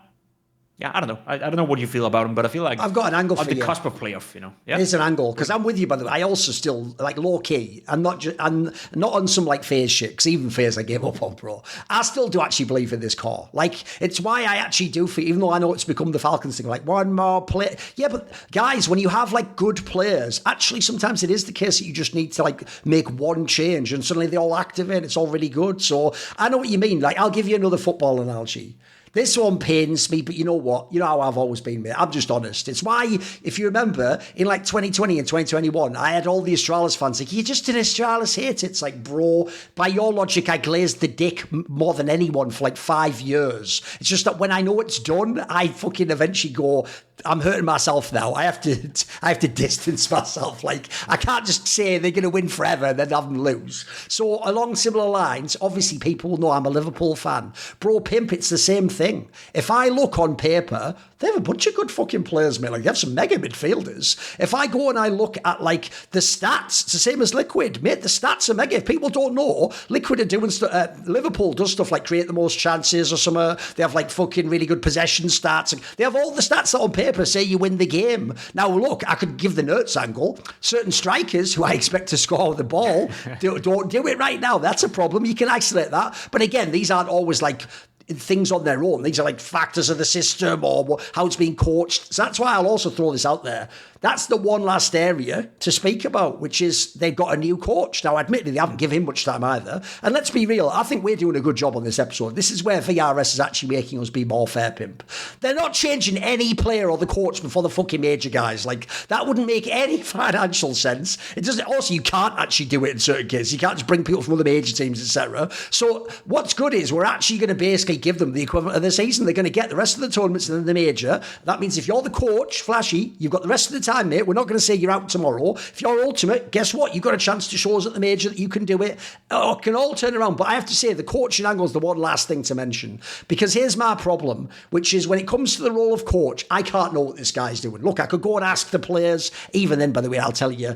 Yeah, I don't know. I don't know what you feel about him, but I feel like I've got an angle on for the you. cusp of playoff, Yeah. Here's an angle, because I'm with you, by the way. I also still, like, low key, I'm not on some, like, phase shit, because even phase I gave up on, bro. I still do actually believe in this core. Like, it's why I actually do feel, even though I know it's become the Falcons thing, like, one more play. Yeah, but guys, when you have, like, good players, actually sometimes it is the case that you just need to, like, make one change, and suddenly they all activate. It's all really good. So I know what you mean. Like, I'll give you another football analogy. This one pains me, but you know what? You know how I've always been, mate. I'm just honest. It's why, if you remember, in like 2020 and 2021, I had all the Astralis fans like, you just did Astralis hate. It's like, bro, by your logic, I glazed the dick more than anyone for like 5 years. It's just that when I know it's done, I fucking eventually go, I'm hurting myself now. I have to distance myself. Like, I can't just say they're going to win forever and then have them lose. So along similar lines, obviously people will know I'm a Liverpool fan. Bro, Pimp, it's the same thing. If I look on paper, they have a bunch of good fucking players, mate. Like, they have some mega midfielders. If I go and I look at, like, the stats, it's the same as Liquid. Mate, the stats are mega. If people don't know, Liquid are doing stuff. Liverpool does stuff like create the most chances or something. They have, like, fucking really good possession stats. They have all the stats that on paper say you win the game. Now, look, I could give the NertZ angle. Certain strikers who I expect to score the ball don't do it right now. That's a problem. You can isolate that. But again, these aren't always, like, things on their own. These are like factors of the system or how it's being coached. So that's why I'll also throw this out there. That's the one last area to speak about, which is they've got a new coach. Now, admittedly, they haven't given him much time either. And let's be real, I think we're doing a good job on this episode. This is where VRS is actually making us be more fair, Pimp. They're not changing any player or the coach before the fucking major guys. Like, that wouldn't make any financial sense. It doesn't. Also, you can't actually do it in certain cases. You can't just bring people from other major teams, etc. So what's good is we're actually going to basically give them the equivalent of the season. They're going to get the rest of the tournaments and then the major. That means if you're the coach, Flashie, you've got the rest of the time, mate. We're not going to say you're out tomorrow. If you're ultimate, guess what? You've got a chance to show us at the major that you can do it. It can all turn around. But I have to say, the coaching angle is the one last thing to mention. Because here's my problem, which is when it comes to the role of coach, I can't know what this guy's doing. Look, I could go and ask the players. Even then, by the way, I'll tell you,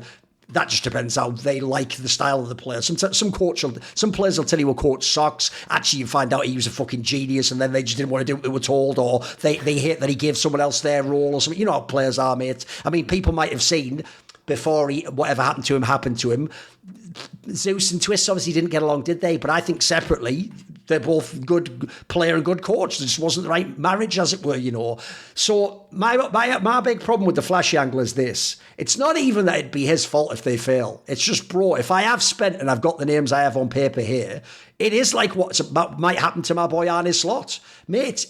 that just depends how they like the style of the player. Some players will tell you a coach sucks. Actually, you find out he was a fucking genius, and then they just didn't want to do what they were told, or they hate that he gave someone else their role or something. You know how players are, mate. I mean, people might have seen before whatever happened to him. Zeus and Twist obviously didn't get along, did they? But I think separately, they're both good player and good coach. There just wasn't the right marriage, as it were, you know. So my big problem with the Flashy angle is this. It's not even that it'd be his fault if they fail. It's just, bro, if I have spent and I've got the names I have on paper here, it is like what might happen to my boy Arne Slot. Mate,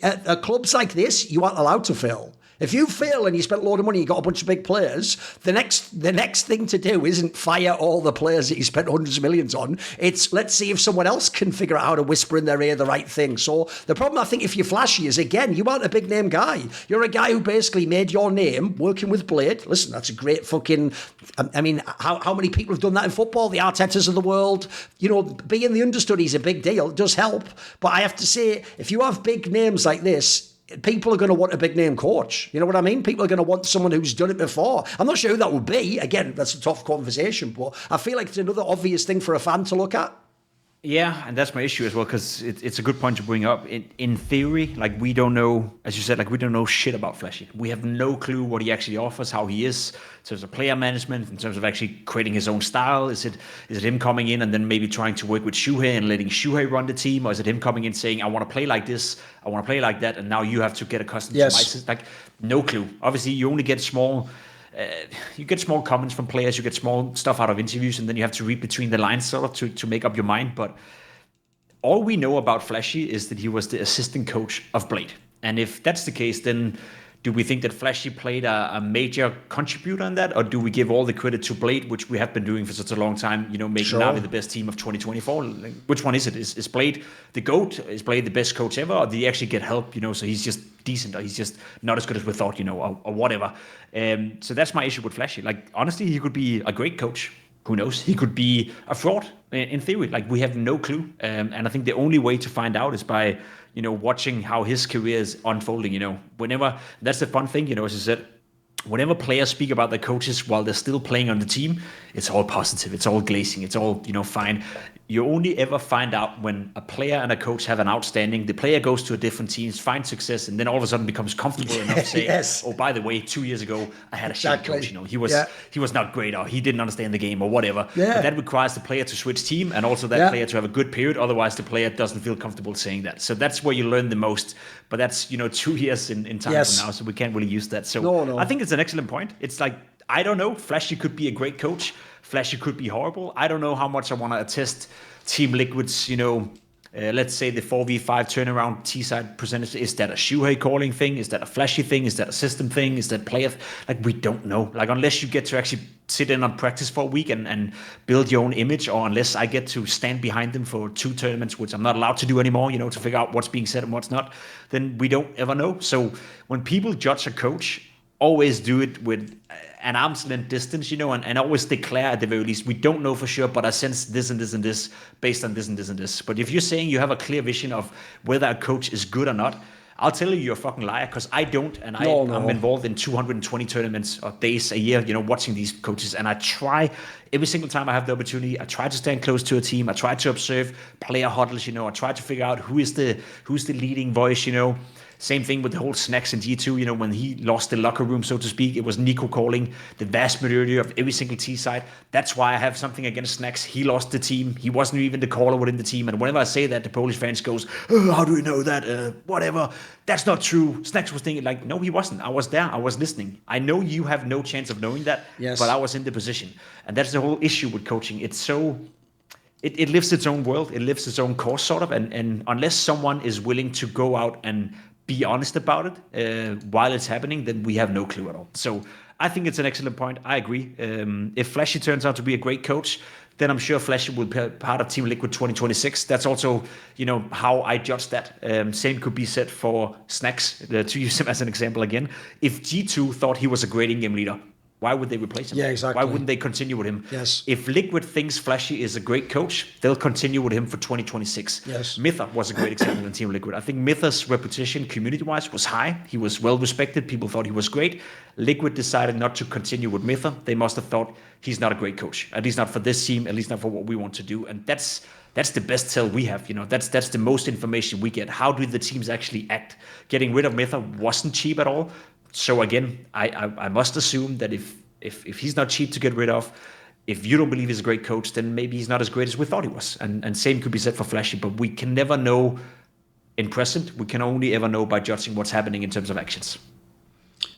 at clubs like this, you aren't allowed to fail. If you fail and you spent a load of money, you got a bunch of big players, the next thing to do isn't fire all the players that you spent hundreds of millions on. It's let's see if someone else can figure out how to whisper in their ear the right thing. So the problem, I think, if you're Flashy is, again, you aren't a big name guy. You're a guy who basically made your name working with Blade. Listen, that's a great fucking... I mean, how many people have done that in football? The Artetas of the world. You know, being the understudy is a big deal. It does help. But I have to say, if you have big names like this, people are going to want a big name coach. You know what I mean? People are going to want someone who's done it before. I'm not sure who that would be. Again, that's a tough conversation, but I feel like it's another obvious thing for a fan to look at. Yeah, and that's my issue as well, because it's a good point to bring up. In theory, like, we don't know, as you said, like, we don't know shit about Flashy. We have no clue what he actually offers, how he is in terms of player management, in terms of actually creating his own style. Is it him coming in and then maybe trying to work with Shuhei and letting Shuhei run the team? Or is it him coming in saying, I want to play like this, I want to play like that, and now you have to get accustomed to my system? Like, no clue. Obviously, you only get small... you get small comments from players, you get small stuff out of interviews, and then you have to read between the lines sort of to make up your mind. But all we know about Flashy is that he was the assistant coach of Blade. And if that's the case, then do we think that Flashy played a major contributor in that? Or do we give all the credit to Blade, which we have been doing for such a long time, you know, making Navi the best team of 2024? Like, which one is it? Is Blade the GOAT? Is Blade the best coach ever? Or did he actually get help, you know, so he's just decent, or he's just not as good as we thought, you know, or whatever? So that's my issue with Flashy. Like, honestly, he could be a great coach. Who knows? He could be a fraud in theory. Like, we have no clue. And I think the only way to find out is by, you know, watching how his career is unfolding, you know. That's the fun thing, you know, as I said, whenever players speak about their coaches while they're still playing on the team, it's all positive, it's all glazing, it's all, you know, fine. you only ever find out when a player and a coach have an outstanding, the player goes to a different team, finds success, and then all of a sudden becomes comfortable enough to say, yes. oh, by the way, 2 years ago, I had a shit coach, he was not great, or he didn't understand the game, or whatever. Yeah. But that requires the player to switch team, and also that player to have a good period, otherwise the player doesn't feel comfortable saying that. So that's where you learn the most, but that's, 2 years in time from now, so we can't really use that. So I think it's an excellent point. It's like, I don't know, Flashie could be a great coach, Flashie could be horrible. I don't know how much I want to attest Team Liquid's, let's say the 4v5 turnaround T-side percentage. Is that a Shuhei calling thing? Is that a Flashie thing? Is that a system thing? Is that player? Like, we don't know. Like, unless you get to actually sit in on practice for a week and build your own image, or unless I get to stand behind them for 2 tournaments, which I'm not allowed to do anymore, to figure out what's being said and what's not, then we don't ever know. So when people judge a coach, always do it with an arm's length distance, and always declare at the very least, we don't know for sure, but I sense this and this and this based on this and this and this. But if you're saying you have a clear vision of whether a coach is good or not, I'll tell you you're a fucking liar, because I don't, and I'm involved in 220 tournaments or days a year, watching these coaches, and I try every single time I have the opportunity. I try to stand close to a team. I try to observe player huddles. I try to figure out who's the leading voice. Same thing with the whole Snacks in G2, when he lost the locker room, so to speak, it was Nico calling the vast majority of every single T side. That's why I have something against Snacks. He lost the team. He wasn't even the caller within the team. And whenever I say that, the Polish fans goes, oh, how do we know that? Whatever. That's not true. Snacks was thinking like, no, he wasn't. I was there. I was listening. I know you have no chance of knowing that, but I was in the position. And that's the whole issue with coaching. It's so... It lives its own world. It lives its own course, sort of. And unless someone is willing to go out and be honest about it while it's happening, then we have no clue at all. So I think it's an excellent point. I agree. If Flashie turns out to be a great coach, then I'm sure Flashie will be part of Team Liquid 2026. That's also, how I judge that. Same could be said for Snacks, to use him as an example again. If G2 thought he was a great in-game leader, why would they replace him? Yeah, exactly. Why wouldn't they continue with him? Yes. If Liquid thinks Flashie is a great coach, they'll continue with him for 2026. Yes. Mytha was a great example in Team Liquid. I think Mytha's reputation community-wise was high. He was well-respected. People thought he was great. Liquid decided not to continue with Mytha. They must have thought he's not a great coach, at least not for this team, at least not for what we want to do. And that's the best tell we have. That's the most information we get. How do the teams actually act? Getting rid of Mytha wasn't cheap at all. So again, I must assume that if he's not cheap to get rid of, if you don't believe he's a great coach, then maybe he's not as great as we thought he was. And same could be said for Flashie, but we can never know in present. We can only ever know by judging what's happening in terms of actions.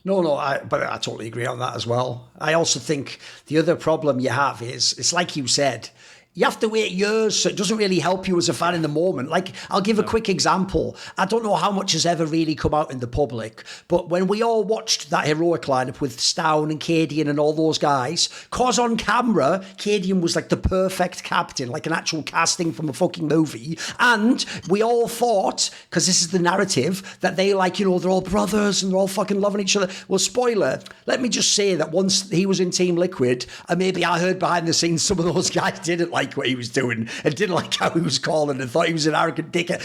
No, but I totally agree on that as well. I also think the other problem you have is, it's like you said, you have to wait years, so it doesn't really help you as a fan in the moment. Like, I'll give a quick example. I don't know how much has ever really come out in the public, but when we all watched that heroic lineup with Stown and Cadian and all those guys, cause on camera, Cadian was like the perfect captain, like an actual casting from a fucking movie. And we all thought, because this is the narrative, that they they're all brothers and they're all fucking loving each other. Well, spoiler, let me just say that once he was in Team Liquid, and maybe I heard behind the scenes some of those guys didn't like what he was doing and didn't like how he was calling and thought he was an arrogant dickhead.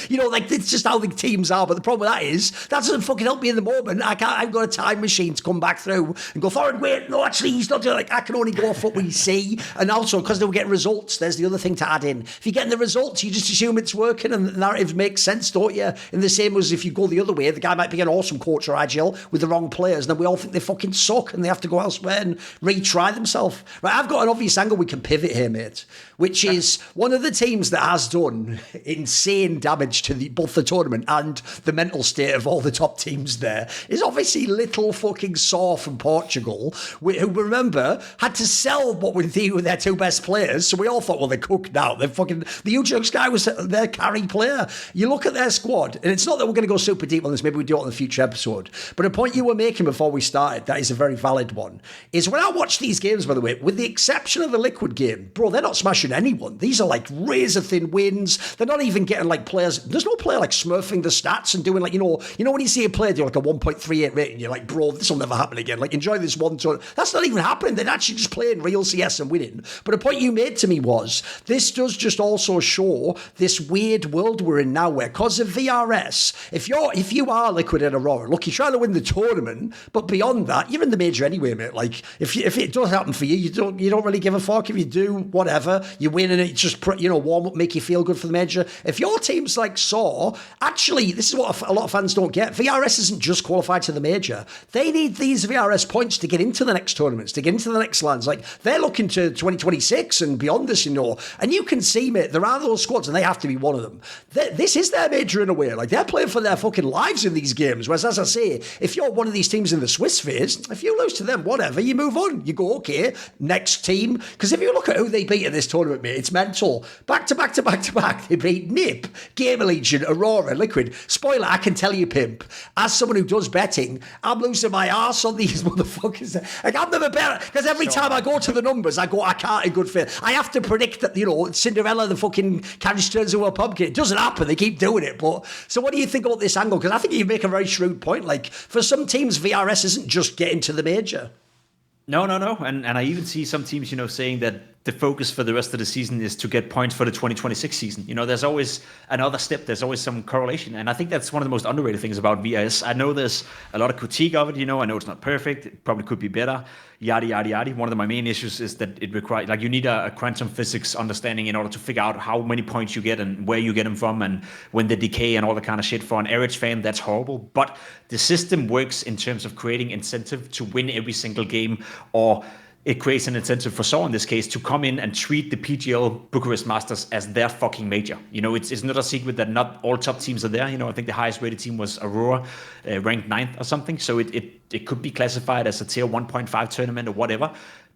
It's just how the teams are. But the problem with that is, that doesn't fucking help me in the moment. I've got a time machine to come back through and go, Thorin, wait, no, actually, he's not doing I can only go off what we see. And also, because they were getting results, there's the other thing to add in. If you're getting the results, you just assume it's working and the narrative makes sense, don't you? And the same as if you go the other way, the guy might be an awesome coach or agile with the wrong players, and then we all think they fucking suck and they have to go elsewhere and retry themselves. Right, I've got an obvious angle we can pivot here, mate, which is one of the teams that has done insane damage to both the tournament and the mental state of all the top teams there is obviously little fucking Saw from Portugal, who, remember, had to sell what we think were their 2 best players. So we all thought, well, they're cooked now. They're fucking... The Ujux guy was their carry player. You look at their squad, and it's not that we're going to go super deep on this. Maybe we do it on a future episode. But a point you were making before we started, that is a very valid one, is when I watch these games, by the way, with the exception of the Liquid game, bro, they're not smashing anyone. These are like razor thin wins. They're not even getting players. There's no player smurfing the stats and doing when you see a player do a 1.38 rating, you're like, bro, this will never happen again. Enjoy this one turn. That's not even happening. They're actually just playing real CS and winning. But a point you made to me was, this does just also show this weird world we're in now where, because of VRS, if you are Liquid and Aurora, look, you're trying to win the tournament, but beyond that, you're in the major anyway, mate. If it does happen for you, you don't really give a fuck. If you do, whatever. you win and it just, warm up, make you feel good for the major. If your team's like SAW, actually, this is what a lot of fans don't get. VRS isn't just qualified to the major. They need these VRS points to get into the next tournaments, to get into the next lands. Like, they're looking to 2026 and beyond this, and you can see, mate, there are those squads and they have to be one of them. This is their major in a way. Like, they're playing for their fucking lives in these games. Whereas, as I say, if you're one of these teams in the Swiss phase, if you lose to them, whatever, you move on. You go, okay, next team. Because if you look at who they beat in this tournament, mate, it's mental. Back to back to back to back. They beat NIP, Gamer Legion, Aurora, Liquid. Spoiler, I can tell you, Pimp, as someone who does betting, I'm losing my arse on these motherfuckers. Like, I'm never better. Because every time I go to the numbers, I can't in good faith. I have to predict that, Cinderella, the fucking carriage turns into a pumpkin. It doesn't happen. They keep doing it. But so what do you think about this angle? Because I think you make a very shrewd point. Like, for some teams, VRS isn't just getting to the major. No. And I even see some teams, saying that the focus for the rest of the season is to get points for the 2026 season. There's always another step. There's always some correlation. And I think that's one of the most underrated things about VRS. I know there's a lot of critique of it. I know it's not perfect. It probably could be better. Yada, yada, yada. One of my main issues is that it requires, you need a quantum physics understanding in order to figure out how many points you get and where you get them from and when they decay and all that kind of shit. For an average fan, that's horrible. But the system works in terms of creating incentive to win every single game, or it creates an incentive for SAW in this case to come in and treat the PGL Bucharest Masters as their fucking major. It's not a secret that not all top teams are there. I think the highest rated team was Aurora, ranked 9th or something. So it could be classified as a tier 1.5 tournament or whatever.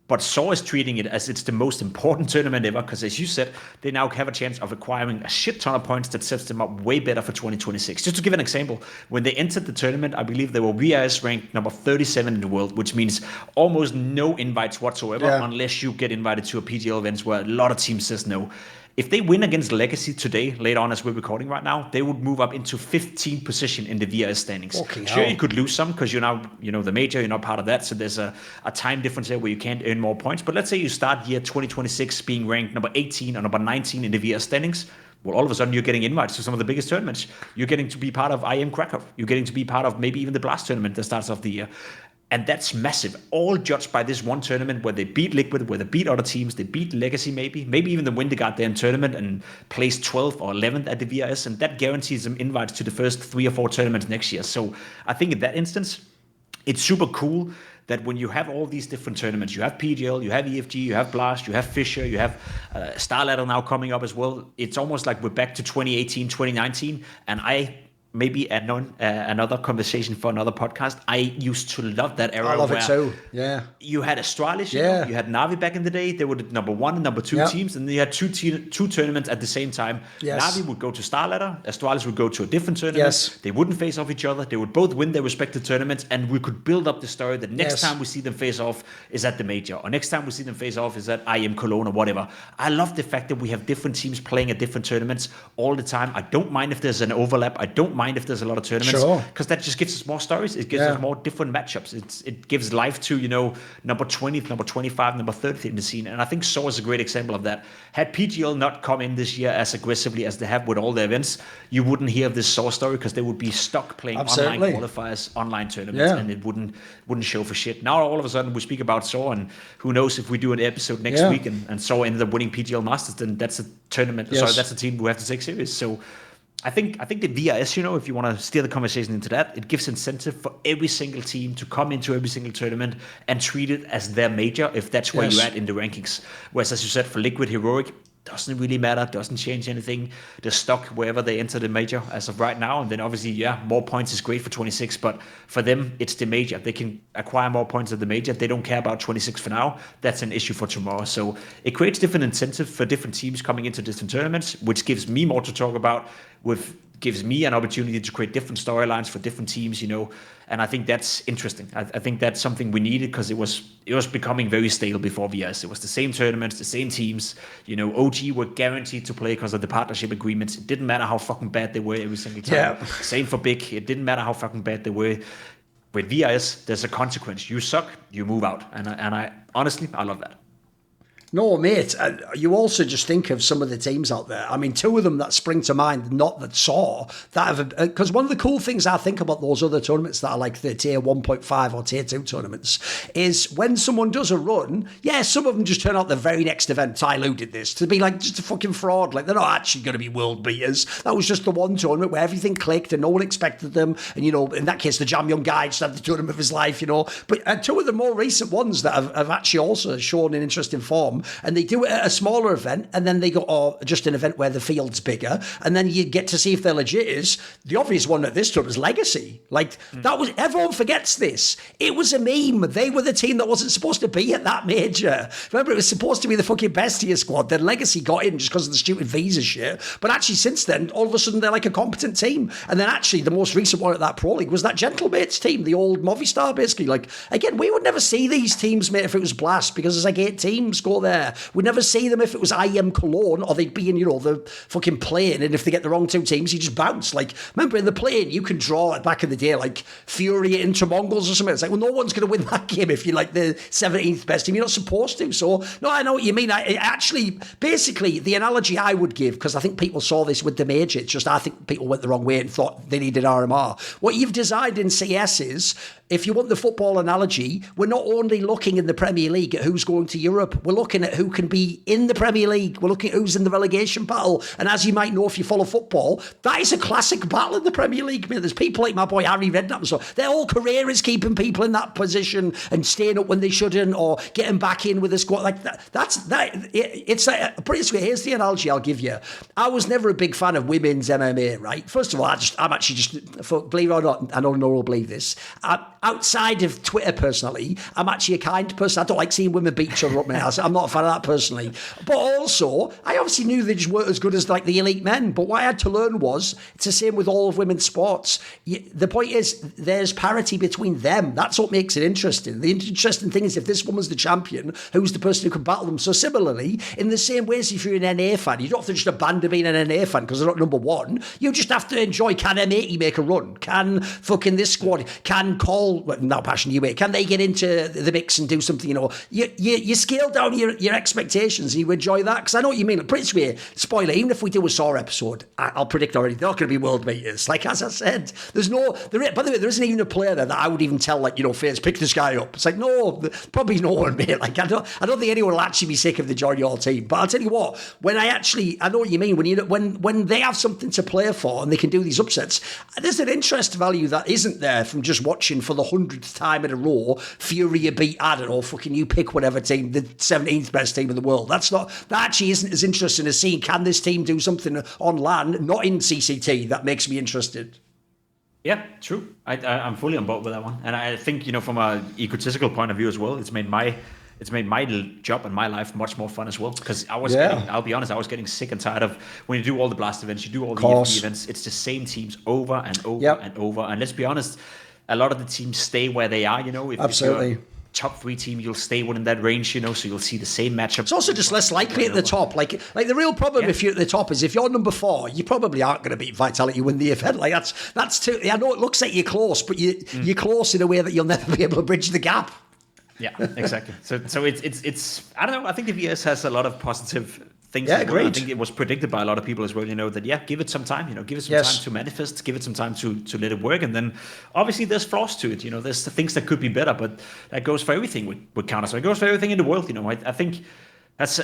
But SAW is treating it as it's the most important tournament ever because, as you said, they now have a chance of acquiring a shit ton of points that sets them up way better for 2026. Just to give an example, when they entered the tournament, I believe they were VRS ranked number 37 in the world, which means almost no invites whatsoever unless you get invited to a PGL events where a lot of teams says no. If they win against Legacy today, later on as we're recording right now, they would move up into 15th position in the VRS standings. Sure, you could lose some because you're now, the major, you're not part of that. So there's a time difference there where you can't earn more points. But let's say you start year 2026 being ranked number 18 or number 19 in the VRS standings. Well, all of a sudden you're getting invites to some of the biggest tournaments. You're getting to be part of IEM Krakow. You're getting to be part of maybe even the Blast tournament that starts off the year. And that's massive, all judged by this one tournament where they beat Liquid, where they beat other teams, they beat Legacy maybe even the win they got there in tournament and placed 12th or 11th at the VRS, and that guarantees them invites to the first 3 or 4 tournaments next year. So I think in that instance, it's super cool that when you have all these different tournaments, you have PGL, you have EFG, you have Blast, you have Fisher, you have Star Ladder now coming up as well. It's almost like we're back to 2018, 2019, and maybe another conversation for another podcast. I used to love that era. I love it too. Yeah. You had Astralis, you had Navi back in the day. They were the number 1 and number 2 teams, and then you had two tournaments at the same time. Yes. Navi would go to Star Ladder, Astralis would go to a different tournament. Yes. They wouldn't face off each other. They would both win their respective tournaments, and we could build up the story that next time we see them face off is at the major, or next time we see them face off is at IEM Cologne or whatever. I love the fact that we have different teams playing at different tournaments all the time. I don't mind if there's an overlap. I don't mind if there's a lot of tournaments, because that just gives us more stories. It gives us more different matchups. It gives life to number 20th, number 25, number 30th in the scene, and I think SAW is a great example of that. Had PGL not come in this year as aggressively as they have with all their events, you wouldn't hear of this SAW story because they would be stuck playing online qualifiers, online tournaments, and it wouldn't show for shit. Now all of a sudden we speak about SAW, and who knows if we do an episode next week and SAW ended up winning PGL Masters, then that's a tournament. Sorry, that's a team we have to take serious. So I think the VRS, if you want to steer the conversation into that, it gives incentive for every single team to come into every single tournament and treat it as their major if that's where you're at in the rankings. Whereas, as you said, for Liquid, Heroic, doesn't really matter, doesn't change anything. They're stuck wherever they enter the major as of right now. And then obviously, more points is great for 26, but for them, it's the major. They can acquire more points at the major. They don't care about 26 for now. That's an issue for tomorrow. So it creates different incentives for different teams coming into different tournaments, which gives me more to talk about, gives me an opportunity to create different storylines for different teams, and I think that's interesting. I think that's something we needed because it was becoming very stale before VRS. It was the same tournaments, the same teams. OG were guaranteed to play because of the partnership agreements. It didn't matter how fucking bad they were every single time. Yeah. Same for Big. It didn't matter how fucking bad they were. With VRS, there's a consequence. You suck, you move out, and I honestly, I love that. No, mate. You also just think of some of the teams out there. I mean, two of them that spring to mind, not that saw, that have... Because one of the cool things I think about those other tournaments that are like the tier 1.5 or tier 2 tournaments is when someone does a run, yeah, some of them just turn out the very next event. Tyloo did this, to be like just a fucking fraud. Like, they're not actually going to be world beaters. That was just the one tournament where everything clicked and no one expected them. And, you know, in that case, the Jam Young guy just had the tournament of his life, you know. But two of the more recent ones that have actually also shown an interesting form, and they do it at a smaller event, and then they go, oh, just an event where the field's bigger, and then you get to see if they're legit. Is the obvious one at this tour was Legacy. Like, that was, everyone forgets this. It was a meme. They were the team that wasn't supposed to be at that major. Remember, it was supposed to be the fucking best tier squad. Then Legacy got in just because of the stupid visa shit. But actually, since then, all of a sudden, they're like a competent team. And then actually, the most recent one at that Pro League was that Gentlemates team, the old Movistar, basically. Like, again, we would never see these teams, mate, if it was Blast, because there's like 8 teams go there. We'd never see them if it was IEM Cologne, or they'd be in, you know, the fucking plane, and if they get the wrong 2 teams, you just bounce. Like, remember in the plane, you can draw back in the day, like Fury into Mongols or something. It's like, well, no one's going to win that game if you're like the 17th best team. You're not supposed to. So, no, I know what you mean. I actually, basically, the analogy I would give, because I think people saw this with the major, it's just I think people went the wrong way and thought they needed RMR. What you've designed in CS is, if you want the football analogy, we're not only looking in the Premier League at who's going to Europe, we're looking at who can be in the Premier League. We're looking at who's in the relegation battle. And as you might know if you follow football, that is a classic battle in the Premier League. I mean, there's people like my boy Harry Redknapp and so their whole career is keeping people in that position and staying up when they shouldn't, or getting back in with a squad like that. It's like, basically, here's the analogy I'll give you. I was never a big fan of women's MMA, right? First of all, I'm actually just, believe it or not, I know no one will believe this, outside of Twitter personally, I'm actually a kind person. I don't like seeing women beat each other up my ass. I'm not a fan of that personally. But also, I obviously knew they just weren't as good as like the elite men. But what I had to learn was, it's the same with all of women's sports. The point is, there's parity between them. That's what makes it interesting. The interesting thing is, if this woman's the champion, who's the person who can battle them? So similarly, in the same way as if you're an NA fan, you don't have to just abandon being an NA fan because they're not number one. You just have to enjoy, can M80 make a run? Can fucking this squad, can Call, not passion you, can they get into the mix and do something, you know? You scale down your expectations and you enjoy that, because I know what you mean. Pretty much, spoiler, even if we do a Saw episode, I'll predict already, they're not going to be world beaters. Like, as I said, by the way, there isn't even a player there that I would even tell, like, you know, Fairs, pick this guy up. It's like, no, probably no one, mate. Like, I don't think anyone will actually be sick if they join your team. But I'll tell you what, I know what you mean, when they have something to play for and they can do these upsets, there's an interest value that isn't there from just watching for the 100th time in a row Fury beat, I don't know, fucking you pick whatever team, the 17th best team in the world. That actually isn't as interesting as seeing, can this team do something on land, not in CCT, that makes me interested. Yeah, true. I'm fully on board with that one. And I think, you know, from an egotistical point of view as well, it's made my job and my life much more fun as well. Because I'll be honest, I was getting sick and tired of when you do all the Blast events, you do all the EFT events, it's the same teams over and over and over. And let's be honest, a lot of the teams stay where they are, you know. Absolutely. If you're top 3 team, you'll stay within that range, you know, so you'll see the same matchup. It's also just less likely at the top. Like the real problem if you're at the top is if you're number 4, you probably aren't going to beat Vitality, win the event. Like that's too. I know it looks like you're close, but you're close in a way that you'll never be able to bridge the gap. Yeah, exactly. So it's I don't know. I think the VS has a lot of positive things. Yeah, agreed. I think it was predicted by a lot of people as well. You know that give it some time. You know, give it some time to manifest. Give it some time to let it work. And then obviously there's flaws to it. You know, there's things that could be better, but that goes for everything with Counter Strike. It goes for everything in the world. You know, I think. That's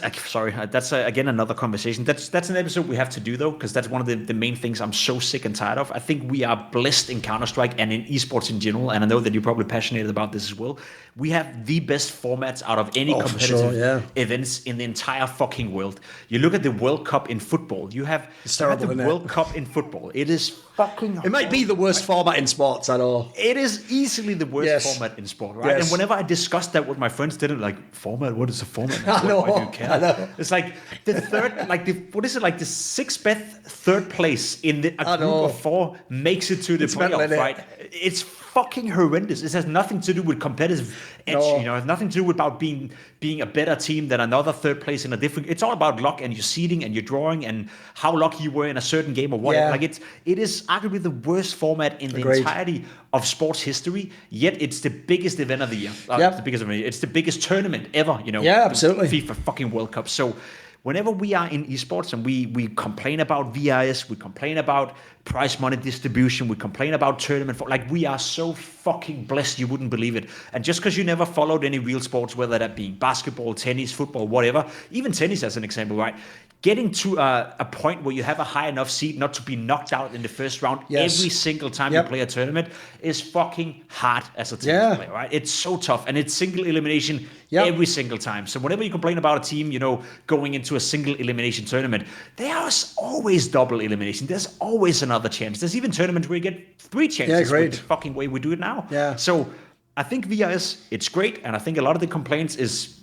again another conversation. That's an episode we have to do though, because that's one of the main things I'm so sick and tired of. I think we are blessed in Counter-Strike and in esports in general, and I know that you're probably passionate about this as well. We have the best formats out of any competitive events in the entire fucking world. You look at the World Cup in football. You have the World Cup in football. It is fucking. It might be the worst format in sports at all. It is easily the worst format in sport, right? And whenever I discussed that with my friends, didn't like format. What is a format? I know. Care. It's like the third, the 6th best third place in a group of 4 makes it to the playoff, right? it's fucking horrendous. It has nothing to do with competitive edge. No. It has nothing to do with about being a better team than another third place in a different. It's all about luck and your seeding and your drawing and how lucky you were in a certain game or whatever. Yeah. Like it is arguably the worst format in the entirety of sports history. Yet it's the biggest event of the year. It's the biggest tournament ever. Yeah, absolutely. FIFA fucking World Cup. So whenever we are in esports and we complain about VRS, we complain about prize money distribution, we complain about tournament, like we are so fucking blessed you wouldn't believe it. And just because you never followed any real sports, whether that be basketball, tennis, football, whatever, even tennis as an example, right? Getting to a point where you have a high enough seed not to be knocked out in the first round every single time you play a tournament is fucking hard as a tennis player, right? It's so tough, and it's single elimination every single time. So whenever you complain about a team, going into a single elimination tournament, there's always double elimination. There's always another chance. There's even tournaments where you get 3 chances with the fucking way we do it now. Yeah. So I think VRS, it's great, and I think a lot of the complaints is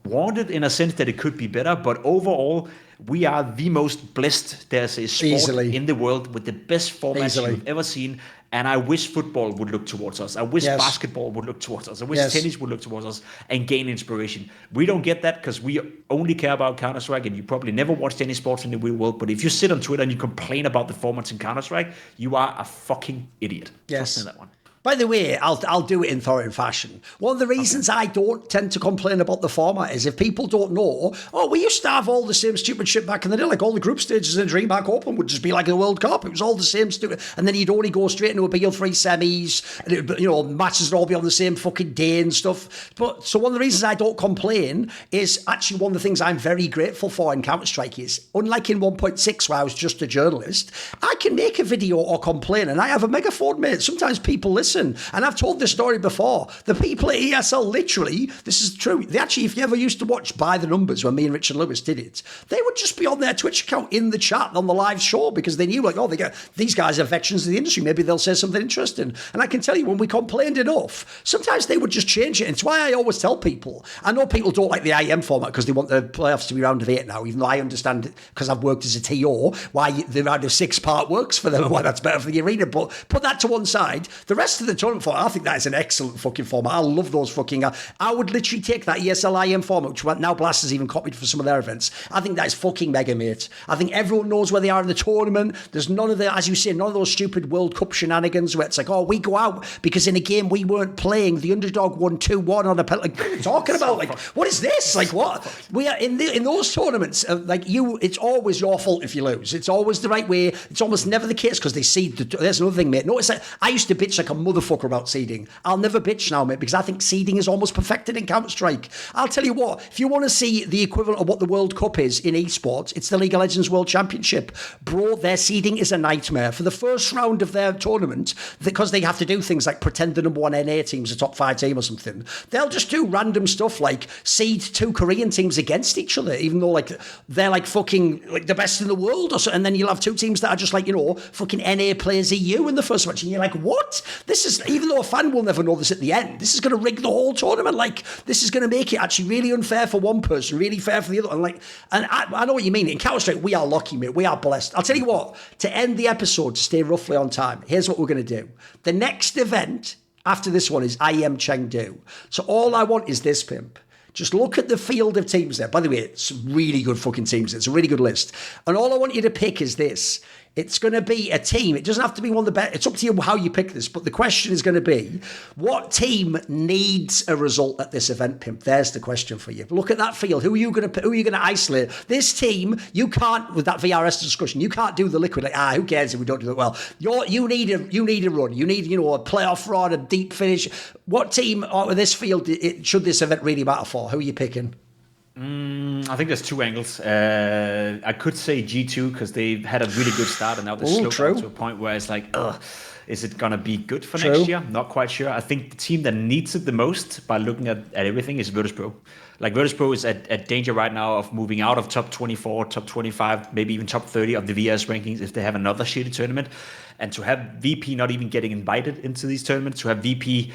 warranted in a sense that it could be better, but overall, we are the most blessed there's a sport in the world with the best formats you've ever seen. And I wish football would look towards us. I wish basketball would look towards us. I wish tennis would look towards us and gain inspiration. We don't get that because we only care about Counter-Strike, and you probably never watched any sports in the real world. But if you sit on Twitter and you complain about the formats in Counter-Strike, you are a fucking idiot. Yes. Trust me on that one. By the way, I'll do it in Thorin fashion. One of the reasons I don't tend to complain about the format is if people don't know, we used to have all the same stupid shit back in the day, like all the group stages in DreamHack Open would just be like the World Cup. It was all the same stupid, and then you'd only go straight into a BL3 semis, and matches would all be on the same fucking day and stuff. But so one of the reasons I don't complain is actually one of the things I'm very grateful for in Counter-Strike is, unlike in 1.6 where I was just a journalist, I can make a video or complain, and I have a megaphone, mate. Sometimes people listen. And I've told this story before. The people at ESL, literally, this is true. They actually, if you ever used to watch By the Numbers when me and Richard Lewis did it, they would just be on their Twitch account in the chat on the live show because they knew, these guys are veterans of the industry. Maybe they'll say something interesting. And I can tell you, when we complained enough, sometimes they would just change it. It's why I always tell people, I know people don't like the IEM format because they want the playoffs to be round of 8 now, even though I understand it because I've worked as a TO, why the round of 6 part works for them and why that's better for the arena. But put that to one side. The rest of the tournament format, I think that is an excellent fucking format. I love those fucking... I would literally take that ESL IEM format, which now Blast has even copied for some of their events. I think that is fucking mega, mate. I think everyone knows where they are in the tournament. There's none of the, as you say, none of those stupid World Cup shenanigans where it's like, we go out because in a game we weren't playing. The underdog won 2-1 on a penalty. Like, what are you talking about? Like, what is this? Like, what? We are in those tournaments, it's always your fault if you lose. It's always the right way. It's almost never the case because they seed. There's another thing, mate. Notice that I used to bitch like a motherfucker about seeding. I'll never bitch now, mate, because I think seeding is almost perfected in Counter-Strike. I'll tell you what, if you want to see the equivalent of what the World Cup is in esports, it's the League of Legends World Championship. Bro, their seeding is a nightmare. For the first round of their tournament, because they have to do things like pretend the number 1 NA team's a top 5 team or something, they'll just do random stuff like seed 2 Korean teams against each other, even though they're fucking the best in the world or so, and then you'll have 2 teams that are just fucking NA players EU in the first match, and you're like, what? This is, even though a fan will never know this at the end, this is going to rig the whole tournament. This is going to make it actually really unfair for one person, really fair for the other. And I know what you mean. In Counter-Strike, we are lucky, mate. We are blessed. I'll tell you what, to end the episode, to stay roughly on time, here's what we're going to do. The next event after this one is IEM Chengdu. So all I want is this, Pimp. Just look at the field of teams there. By the way, it's really good fucking teams. It's a really good list. And all I want you to pick is this. It's going to be a team. It doesn't have to be one of the best. It's up to you how you pick this. But the question is going to be, what team needs a result at this event, Pimp? There's the question for you. Look at that field. Who are you going to isolate? This team, you can't, with that VRS discussion, you can't do the liquid. Who cares if we don't do it well? You need a run. You need, a playoff run, a deep finish. What team out of this field should this event really matter for? Who are you picking? I think there's 2 angles. I could say G2 because they've had a really good start and now they're slowed down to a point where it's like, is it going to be good for next year? Not quite sure. I think the team that needs it the most by looking at everything is Virtus Pro. Virtus Pro is at danger right now of moving out of top 24, top 25, maybe even top 30 of the VRS rankings if they have another shitty tournament. And to have VP not even getting invited into these tournaments, to have VP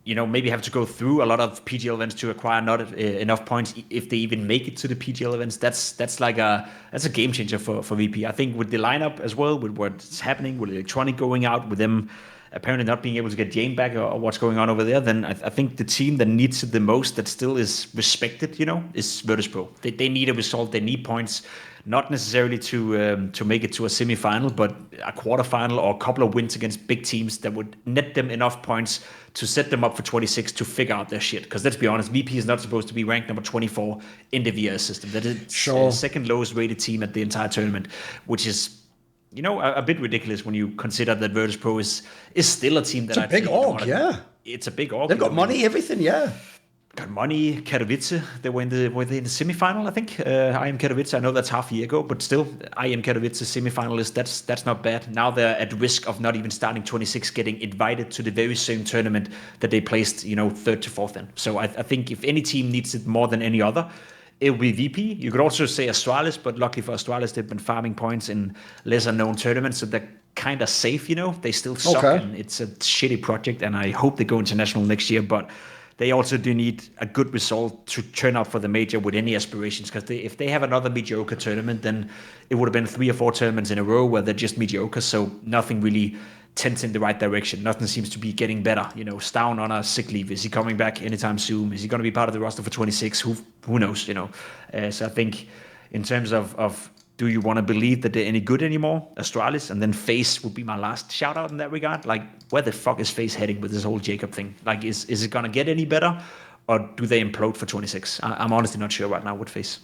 maybe have to go through a lot of PGL events to acquire not enough points if they even make it to the PGL events. That's a game changer for VP. I think with the lineup as well, with what's happening with Electronic going out, with them apparently not being able to get Jane back or what's going on over there, then I think the team that needs it the most, that still is respected, is VRS Pro. They need a result. They need points, not necessarily to make it to a semi-final, but a quarterfinal or a couple of wins against big teams that would net them enough points to set them up for 26 to figure out their shit. Because let's be honest, VP is not supposed to be ranked number 24 in the VRS system. That is the second lowest rated team at the entire tournament, which is a bit ridiculous when you consider that VRS Pro is still a team that it's a big org, yeah. It's a big org. They've got money, everything, yeah. Got money. Katowice, they were in the semi-final, I think. IEM Katowice, I know that's half a year ago, but still, IEM Katowice semi-finalist, that's not bad. Now they're at risk of not even starting 26, getting invited to the very same tournament that they placed, third to fourth in. So I think if any team needs it more than any other, it will be VP. You could also say Astralis, but luckily for Astralis, they've been farming points in lesser known tournaments, so they're kind of safe, They still suck, and it's a shitty project, and I hope they go international next year, but they also do need a good result to turn up for the major with any aspirations, because if they have another mediocre tournament, then it would have been 3 or 4 tournaments in a row where they're just mediocre, so nothing really tends in the right direction. Nothing seems to be getting better. Stown on a sick leave. Is he coming back anytime soon? Is he going to be part of the roster for 26? Who knows, So I think in terms of do you want to believe that they're any good anymore? Astralis, and then FaZe would be my last shout out in that regard. Like, where the fuck is FaZe heading with this whole Jacob thing? Like, is it going to get any better, or do they implode for 26? I'm honestly not sure right now with FaZe.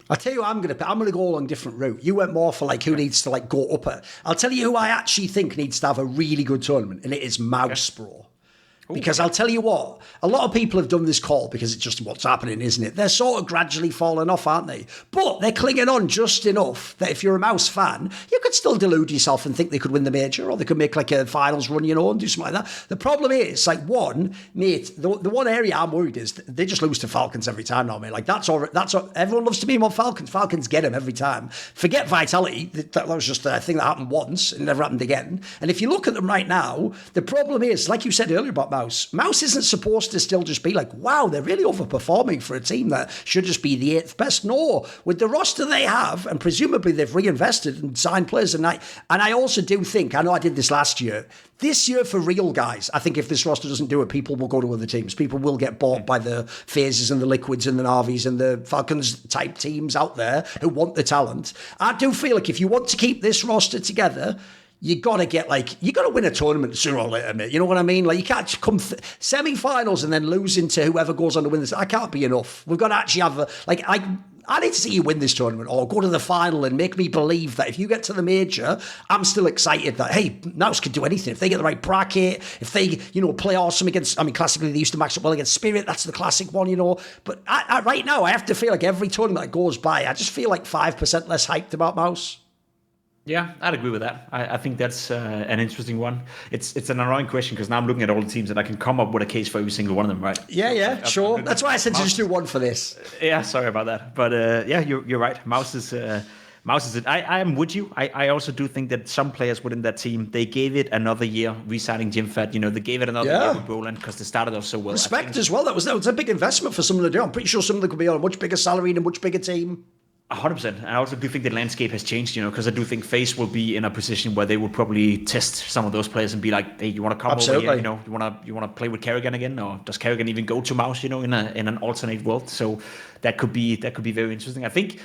I'll tell you what I'm gonna go along a different route. You went more for who needs to go up. I'll tell you who I actually think needs to have a really good tournament, and it is Mouse, bro. Because I'll tell you what, a lot of people have done this call because it's just what's happening, isn't it? They're sort of gradually falling off, aren't they? But they're clinging on just enough that if you're a Mouse fan, you could still delude yourself and think they could win the major, or they could make a finals run, and do something like that. The problem is, the one area I'm worried is they just lose to Falcons every time now, mate. That's all. Everyone loves to be on Falcons. Falcons get them every time. Forget Vitality. That was just a thing that happened once and never happened again. And if you look at them right now, the problem is, like you said earlier about Mouse isn't supposed to still just be wow, they're really overperforming for a team that should just be the 8th best. No, with the roster they have, and presumably they've reinvested and signed players, and I also do think, I know I did this last year, this year for real, guys, I think if this roster doesn't do it, people will go to other teams. People will get bought by the FaZes and the Liquids and the Navis and the Falcons type teams out there who want the talent. I do feel if you want to keep this roster together, you got to win a tournament sooner or later, mate. You know what I mean? You can't come semi-finals and then losing to whoever goes on to win this. I can't be enough. We've got to actually have I need to see you win this tournament or go to the final and make me believe that if you get to the major, I'm still excited that, hey, Mouse could do anything. If they get the right bracket, if they, play awesome against, classically they used to match up well against Spirit, that's the classic one, But right now, I have to feel every tournament that goes by, I just feel 5% less hyped about Mouse. Yeah, I'd agree with that. I think that's an interesting one. It's an annoying question because now I'm looking at all the teams and I can come up with a case for every single one of them, right? Yeah, sure. That's why I said to just do one for this. Yeah, sorry about that. But you're right. Mouse is it. I am with you. I also do think that some players within that team, they gave it another year, re-signing Jim Fat. They gave it another year with Roland because they started off so well. Respect as well. That was a big investment for someone to do. I'm pretty sure some of them could be on a much bigger salary and a much bigger team. 100%. I also do think the landscape has changed, because I do think FaZe will be in a position where they will probably test some of those players and be like, hey, you want to come Absolutely. over here? You want to play with Kerrigan again, or does Kerrigan even go to Mouse? In an alternate world. So that could be very interesting. I think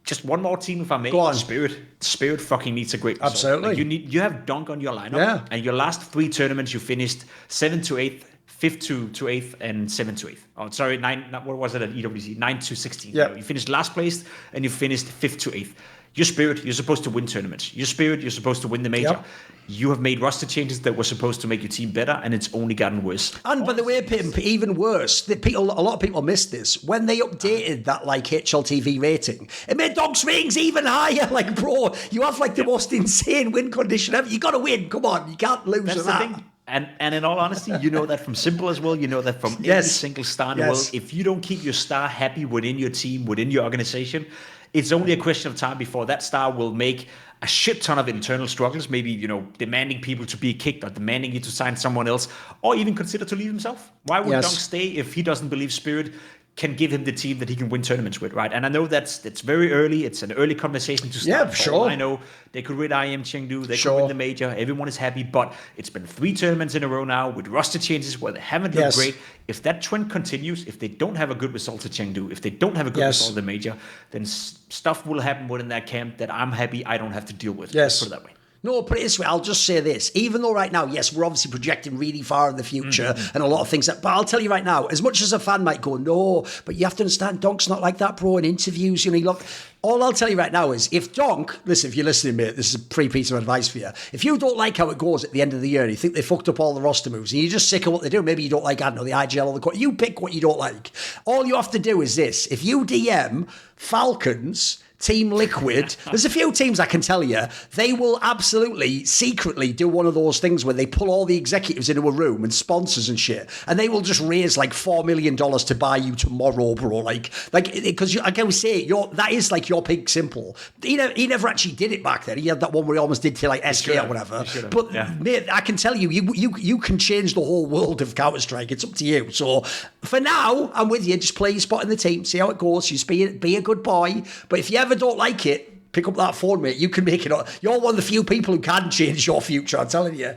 just one more team, if I may. Go on. Spirit fucking needs a great result. Absolutely. You have Dunk on your lineup, and your last 3 tournaments you finished 7th to 8th. 5th to 8th and 7th to 8th. Oh, sorry, 9. What was it at EWC? 9 to 16. Yeah. You finished last place and you finished 5th to 8th. Your Spirit, you're supposed to win tournaments. Your Spirit, you're supposed to win the major. Yep. You have made roster changes that were supposed to make your team better, and it's only gotten worse. And by the way, Pimp, even worse, a lot of people missed this. When they updated that HLTV rating, it made Donk's ratings even higher. Bro, you have the most insane win condition ever. You got to win. Come on, you can't lose. That's the thing. And in all honesty, you know that from Simple as well. You know that from every single star in the world. If you don't keep your star happy within your team, within your organization, it's only a question of time before that star will make a shit ton of internal struggles, maybe, demanding people to be kicked or demanding you to sign someone else, or even consider to leave himself. Why would Dunk stay if he doesn't believe Spirit can give him the team that he can win tournaments with, right? And I know that's very early. It's an early conversation to start. Yeah, sure. I know they could win IEM Chengdu, they Sure. could win the major. Everyone is happy, but it's been 3 tournaments in a row now with roster changes where they haven't looked great. If that trend continues, if they don't have a good result at Chengdu, if they don't have a good result at the major, then stuff will happen within that camp that I'm happy I don't have to deal with. Let's put it that way. No, put it this way, I'll just say this. Even though right now, yes, we're obviously projecting really far in the future and a lot of things, but I'll tell you right now, as much as a fan might go, no, but you have to understand, Donk's not like that, bro, in interviews, look, all I'll tell you right now is, if Donk, listen, if you're listening, mate, this is a free piece of advice for you. If you don't like how it goes at the end of the year and you think they fucked up all the roster moves and you're just sick of what they do, maybe you don't like, I don't know, the IGL or the court, you pick what you don't like. All you have to do is this. If you DM Falcons, Team Liquid, there's a few teams I can tell you, they will absolutely secretly do one of those things where they pull all the executives into a room and sponsors and shit, and they will just raise like $4 million to buy you tomorrow, bro. Like because I can say that is like your Pink Simple. He never actually did it back then. He had that one where he almost did to like SK or whatever. But mate, I can tell you, you can change the whole world of Counter-Strike. It's up to you. So for now, I'm with you. Just play your spot in the team, see how it goes. Just be a good boy. But if you ever don't like it, pick up that phone, mate. You can make it. You're one of the few people who can change your future, I'm telling you.